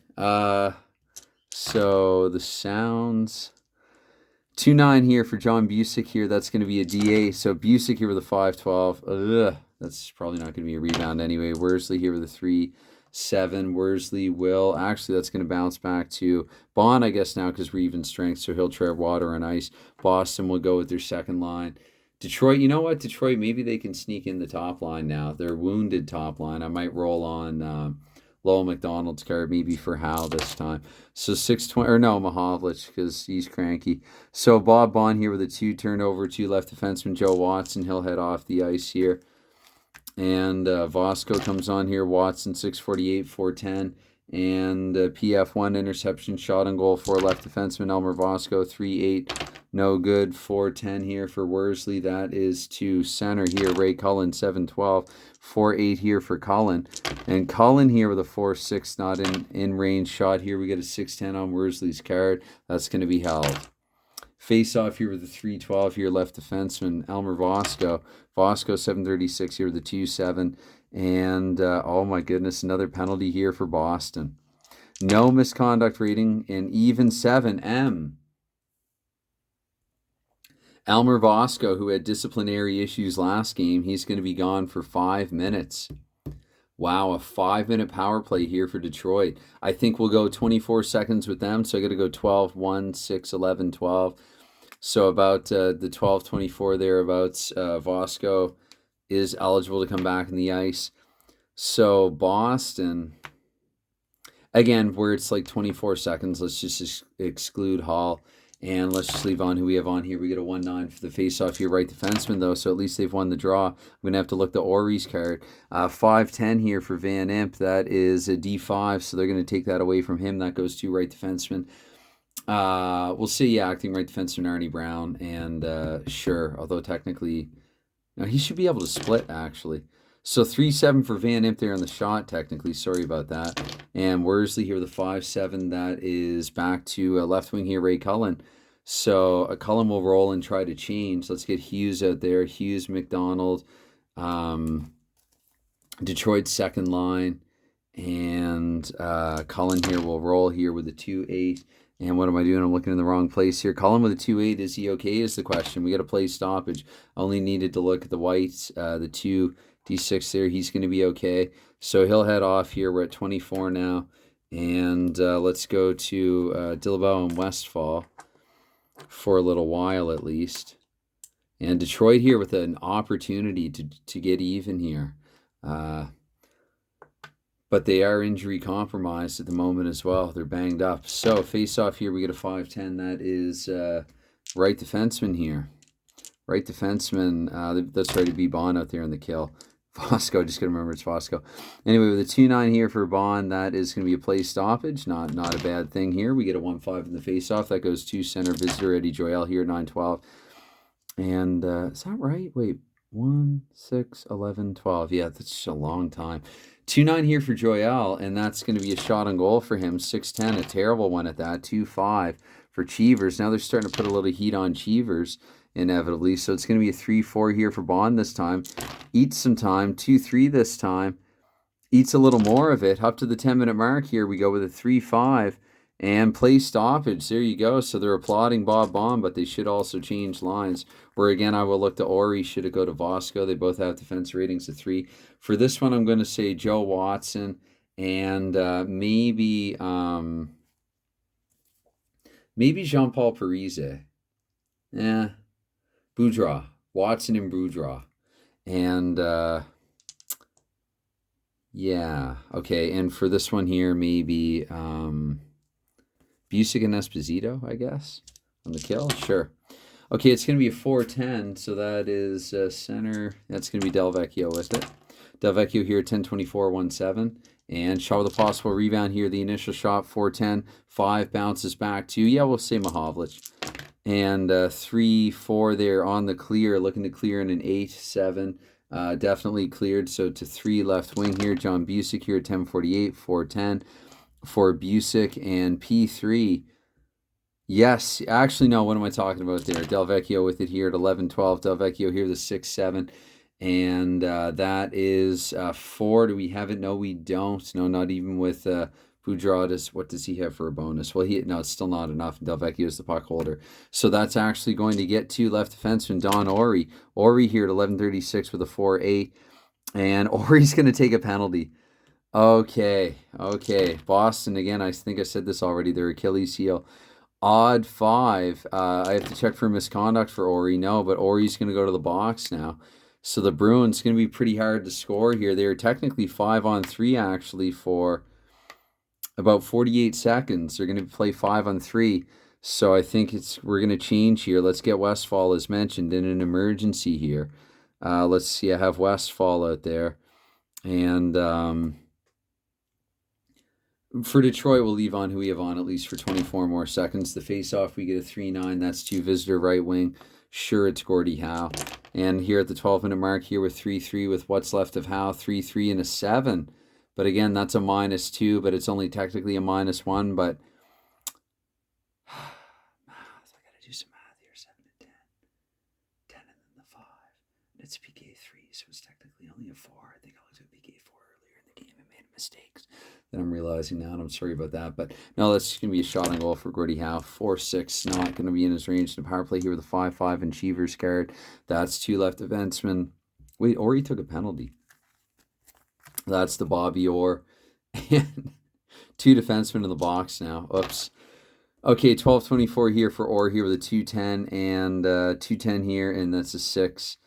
So the sounds... 2-9 here for John Busick here. That's going to be a DA. So Busick here with a 5-12. That's probably not going to be a rebound anyway. Worsley here with a 3-7. Worsley will... Actually, that's going to bounce back to Bond, I guess, now because we're even strength. So he'll tread water on ice. Boston will go with their second line. Detroit, you know what? Detroit, maybe they can sneak in the top line now. Their wounded top line. I might roll on Lowell McDonald's card, maybe for Hal this time. So 6-20, or no, Mahovlich, because he's cranky. So Bob Bond here with a 2 turnover, 2 left defenseman, Joe Watson. He'll head off the ice here. And Vosco comes on here. Watson, 6:48, 4:10. And PF1 interception, shot on goal for left defenseman Elmer Vosco, 3-8, no good. 4-10 here for Worsley. That is to center here, Ray Cullen, 7-12. 4-8 here for Cullen. And Cullen here with a 4-6, not in range shot here. We get a 6-10 on Worsley's card. That's going to be held. Face off here with the 3-12 here, left defenseman Elmer Vosco. Vosco 7-36 here with the 2-7. And oh my goodness, another penalty here for Boston. No misconduct rating, and even 7M. Elmer Vosco, who had disciplinary issues last game, he's going to be gone for 5 minutes. Wow, a 5-minute power play here for Detroit. I think we'll go 24 seconds with them, so I got to go 12, 1, 6, 11, 12. So about the 12-24 thereabouts, Vosco is eligible to come back in the ice. So Boston, again, where it's like 24 seconds, let's just exclude Hall. And let's just leave on who we have on here. We get a 1-9 for the face-off here, right defenseman, though, so at least they've won the draw. I'm going to have to look the Ori's card. 5-10 here for Van Imp. That is a D5, so they're going to take that away from him. That goes to right defenseman. We'll see, yeah, acting right defenseman Arnie Brown. And sure, although technically, no, he should be able to split, actually. So 3-7 for Van Imp there on the shot, technically. Sorry about that. And Worsley here with a 5-7. That is back to left wing here, Ray Cullen. So Cullen will roll and try to change. Let's get Hughes out there. Hughes, McDonald, Detroit's second line. And Cullen here will roll here with a 2-8. And what am I doing? I'm looking in the wrong place here. Cullen with a 2-8. Is he okay is the question. We got to play stoppage. Only needed to look at the whites, the 2D6 there. He's going to be okay. So he'll head off here. We're at 24 now. And let's go to Dillabau and Westfall for a little while at least. And Detroit here with an opportunity to get even here. But they are injury compromised at the moment as well. They're banged up. So face off here, we get a 5-10. That is right defenseman here. Right defenseman. That's right to be Bond out there in the kill. Vosco, just going to remember it's Vosco. Anyway, with a 2-9 here for Bond, that is going to be a play stoppage. Not a bad thing here. We get a 1-5 in the face-off. That goes to center visitor Eddie Joel here, 9-12. And is that right? Wait, 1, 6, 11, 12. Yeah, that's just a long time. 2-9 here for Joel, and that's going to be a shot on goal for him. 6-10, a terrible one at that. 2-5 for Cheevers. Now they're starting to put a little heat on Cheevers, inevitably. So it's going to be a 3-4 here for Bond this time. Eats some time. 2-3 this time. Eats a little more of it. Up to the 10-minute mark here, we go with a 3-5. And play stoppage. There you go. So they're applauding Bob Bond, but they should also change lines. Where, again, I will look to Ori. Should it go to Vosco? They both have defense ratings of 3. For this one, I'm going to say Joe Watson and maybe Jean-Paul Parise. Boudreaux. Watson and Boudreaux. And, yeah. Okay, and for this one here, maybe... Busick and Esposito, I guess, on the kill. Sure. Okay, it's going to be a 4-10, so that is center. That's going to be Del Vecchio, isn't it? Del Vecchio here, 10-24, 1-7. And shot with a possible rebound here. The initial shot, 4-10. 5 bounces back to, yeah, we'll say Mahovlich. And 3-4 there on the clear, looking to clear in an 8-7. Definitely cleared, so to 3 left wing here. John Busick here, 10-48, 4-10. For Busick and P3. Yes, actually, no, what am I talking about there? Del Vecchio with it here at 11-12. Del Vecchio here, the 6-7. And that is 4. Do we have it? No, we don't. No, not even with Boudreaux. What does he have for a bonus? Well, no, it's still not enough. Del Vecchio is the puck holder. So that's actually going to get to left defenseman Don Ori. Ori here at 11-36 with a 4-8. And Ori's going to take a penalty. Okay. Boston, again, I think I said this already, their Achilles heel. Odd 5. I have to check for misconduct for Ori. No, but Ori's going to go to the box now. So the Bruins going to be pretty hard to score here. They're technically 5-on-3, actually, for about 48 seconds. They're going to play 5-on-3. So I think we're going to change here. Let's get Westfall, as mentioned, in an emergency here. Let's see, I have Westfall out there. And... For Detroit, we'll leave on who we have on at least for 24 more seconds. The face-off, we get a 3-9. That's to visitor right wing. Sure, it's Gordie Howe. And here at the 12-minute mark here with 3-3 with what's left of Howe, 3-3 and a 7. But again, that's a -2, but it's only technically a -1. But math, I got to do some math here. 7 and 10. 10 and then the 5. And it's PK3, so it's technically only a 4. I think I looked at PK4 earlier in the game and made mistakes that I'm realizing now, and I'm sorry about that. But no, that's going to be a shot on goal for Gordie Howe. 4-6, not going to be in his range. The power play here with a 5-5 and Cheevers card. That's 2 left defensemen. Wait, or he took a penalty. That's the Bobby Orr. And 2 defensemen in the box now. Oops. Okay, 12-24 here for Orr here with a 2-10 and 2-10 here, and that's a 6.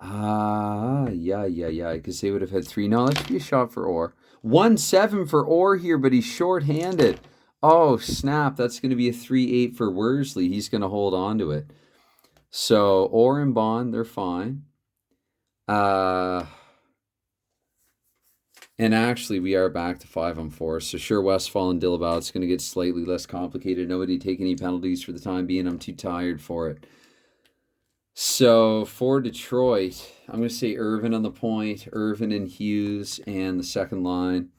Yeah, because they would have had 3. No, that should be a shot for Orr. 1-7 for Orr here, but he's short-handed. Oh, snap. That's going to be a 3-8 for Worsley. He's going to hold on to it. So, Orr and Bond, they're fine. And actually, we are back to 5-on-4. So, sure, Westfall and Dillabow, it's going to get slightly less complicated. Nobody take any penalties for the time being. I'm too tired for it. So, for Detroit, I'm going to say Irvin on the point, Irvin and Hughes, and the second line.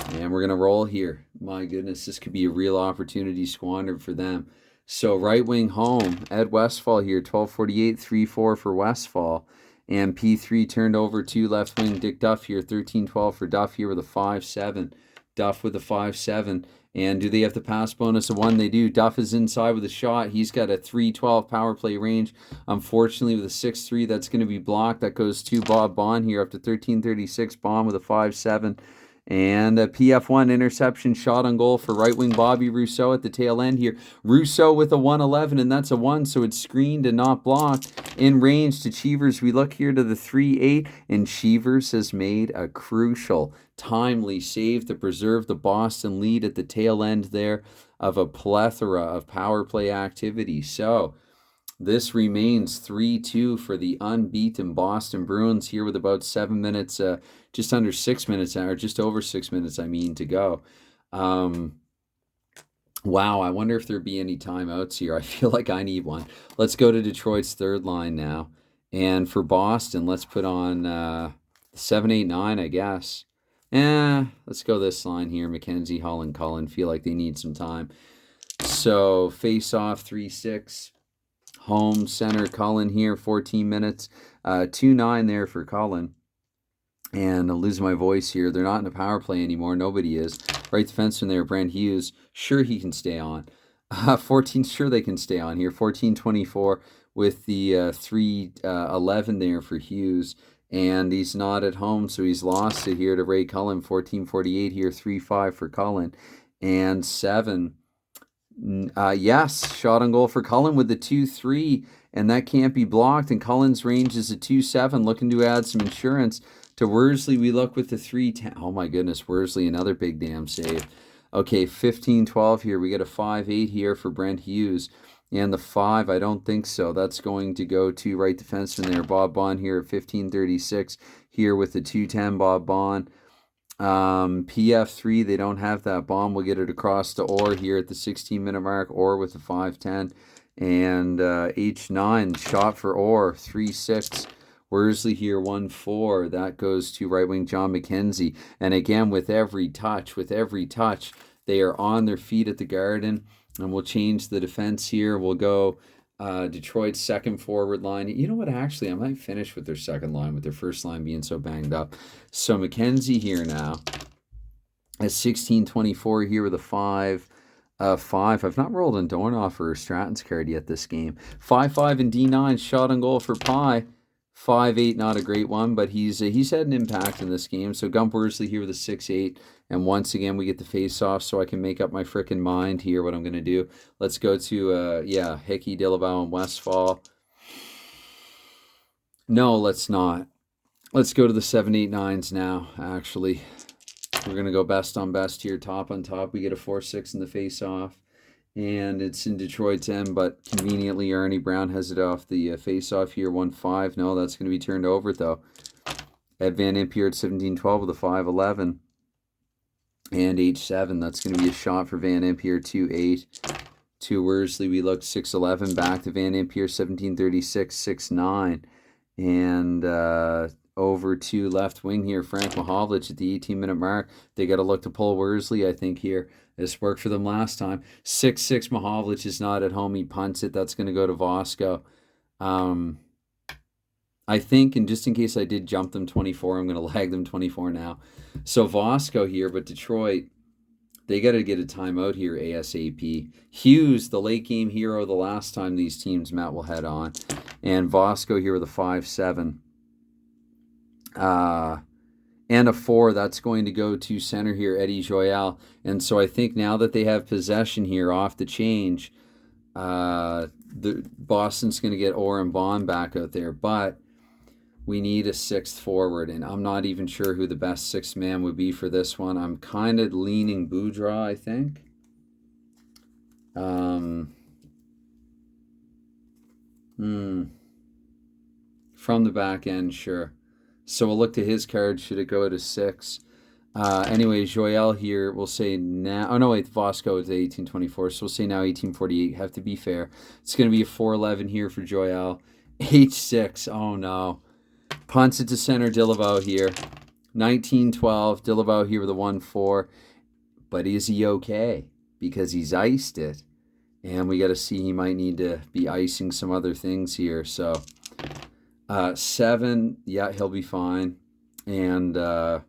And we're going to roll here. My goodness, this could be a real opportunity squandered for them. So, right wing home, Ed Westfall here, 12:48, 3-4 for Westfall. And P3 turned over to left wing Dick Duff here, 13-12 for Duff here with a 5-7. Duff with a 5-7. And do they have the pass bonus of 1? They do. Duff is inside with a shot. He's got a 3-12 power play range. Unfortunately, with a 6-3, that's going to be blocked. That goes to Bob Bond here up to 13:36. Bond with a 5-7. And a PF1 interception shot on goal for right wing Bobby Rousseau at the tail end here. Rousseau with a 1-11, and that's a 1, so it's screened and not blocked. In range to Cheevers, we look here to the 3-8, and Cheevers has made a crucial, timely save to preserve the Boston lead at the tail end there of a plethora of power play activity. So this remains 3-2 for the unbeaten Boston Bruins here with about 7 minutes, just under 6 minutes, or just over 6 minutes, to go. Wow, I wonder if there'd be any timeouts here. I feel like I need one. Let's go to Detroit's third line now. And for Boston, let's put on 7, 8, 9, I guess. Let's go this line here. McKenzie, Holland, Cullen feel like they need some time. So face-off 3-6. Home center Cullen here, 14 minutes. 2-9 there for Cullen. And I'll lose my voice here. They're not in a power play anymore. Nobody is. Right defenseman there, Brent Hughes. Sure, he can stay on. 14, sure they can stay on here. 14-24 with the 3-11 there for Hughes. And he's not at home, so he's lost it here to Ray Cullen. 14-48 here, 3-5 for Cullen. And 7. Yes, shot on goal for Cullen with the 2-3, and that can't be blocked. And Cullen's range is a 2-7, looking to add some insurance. To Worsley, we look with the 3-10. Oh my goodness, Worsley, another big damn save. Okay, 15-12 here. We get a 5-8 here for Brent Hughes. And the 5, I don't think so. That's going to go to right defenseman there, Bob Bond here at 15-36 here with the 2-10, Bob Bond. PF3, they don't have that bomb. We'll get it across to Orr here at the 16-minute mark. Orr with the 5-10. And H9, shot for Orr, 3-6. Worsley here, 1-4. That goes to right wing John McKenzie. And again, with every touch, they are on their feet at the Garden. And we'll change the defense here. We'll go Detroit's second forward line. You know what? Actually, I might finish with their second line, with their first line being so banged up. So McKenzie here now at 16-24 here with a 5. I've not rolled on Dornoff or Stratton's card yet this game. 5-5 and D9, shot on goal for Pye. 5-8, not a great one, but he's had an impact in this game. So Gump Worsley here with a 6-8. And once again, we get the face-off, so I can make up my frickin' mind here what I'm going to do. Let's go to, Hickey, Dillabow, and Westfall. No, let's not. Let's go to the 7, 8, 9s now, actually. We're going to go best on best here, top on top. We get a 4-6 in the face-off. And it's in Detroit's end, but conveniently Ernie Brown has it off the face-off here, 1-5. No, that's going to be turned over, though. Ed Van Impe at 17-12 with a 5-11. And H7, that's going to be a shot for Van Impe here, 2-8. To Worsley, we looked 6-11. Back to Van Impe here, 17-36, 6-9. And over to left wing here, Frank Mahovlich at the 18-minute mark. They got to look to pull Worsley, I think, here. This worked for them last time. 6-6, Mahovlich is not at home. He punts it. That's going to go to Vosko. I think, and just in case I did jump them 24, I'm going to lag them 24 now. So Vosko here, but Detroit, they got to get a timeout here ASAP. Hughes, the late game hero the last time these teams met, will head on. And Vosko here with a 5-7. And a 4, that's going to go to center here, Eddie Joyal. And so I think now that they have possession here off the change, Boston's going to get Orr and Bond back out there. But we need a 6th forward, and I'm not even sure who the best 6th man would be for this one. I'm kind of leaning Boudreau, I think. From the back end, sure. So we'll look to his card. Should it go to 6? Anyway, Joyal here, we'll say now. Oh, no, wait, Vosko is 1824. So we'll say now 1848. Have to be fair. It's going to be a 4-11 here for Joyal. H6. Oh, no. Punts it to center, Dillavo here. 1912. Dillavo here with a 1-4. But is he okay? Because he's iced it. And we got to see, he might need to be icing some other things here. So 7, yeah, he'll be fine. And we'll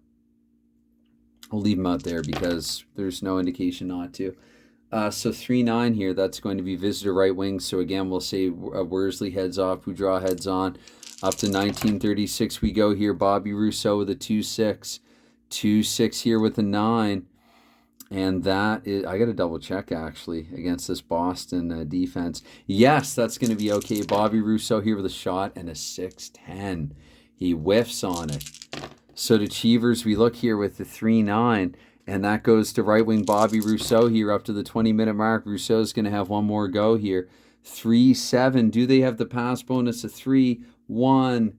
leave him out there because there's no indication not to. So 3-9 here, that's going to be visitor right wing. So again, we'll say Worsley heads off, Boudreau heads on. Up to 1936 we go here. Bobby Rousseau with a 2-6. 2-6 here with a 9. And that is, I got to double check actually against this Boston defense. Yes, that's going to be okay. Bobby Rousseau here with a shot and a 6-10. He whiffs on it. So to Cheevers, we look here with the 3-9. And that goes to right wing Bobby Rousseau here up to the 20-minute mark. Rousseau's going to have one more go here. 3-7. Do they have the pass bonus of 3? 1,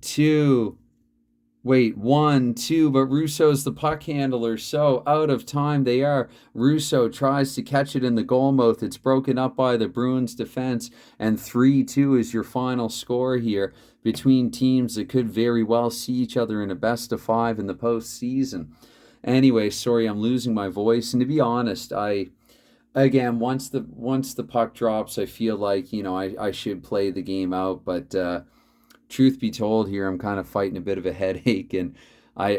2. Wait, 1, 2. But Rousseau's the puck handler. So out of time they are. Rousseau tries to catch it in the goal mouth. It's broken up by the Bruins defense. And 3-2 is your final score here between teams that could very well see each other in a best of 5 in the postseason. Anyway, sorry, I'm losing my voice. And to be honest, again, once the puck drops, I feel like, I should play the game out. But truth be told here, I'm kind of fighting a bit of a headache. And I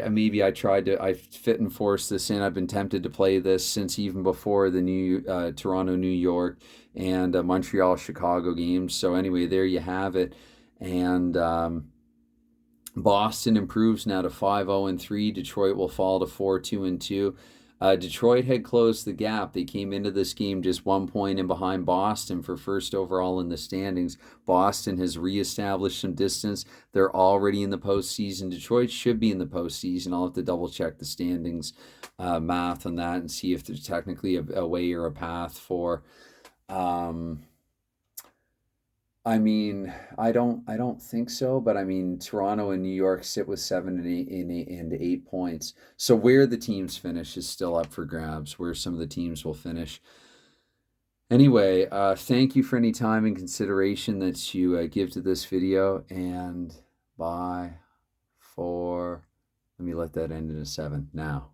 fit and force this in. I've been tempted to play this since even before the Toronto, New York, and Montreal, Chicago games. So anyway, there you have it. And Boston improves now to 5-0-3. Detroit will fall to 4-2-2. Detroit had closed the gap. They came into this game just 1 point in behind Boston for first overall in the standings. Boston has reestablished some distance. They're already in the postseason. Detroit should be in the postseason. I'll have to double check the standings math on that and see if there's technically a way or a path for. I don't think so, but Toronto and New York sit with 7 and 8 points. So where the teams finish is still up for grabs, where some of the teams will finish. Anyway, thank you for any time and consideration that you give to this video, and bye for, let me let that end in a 7 now.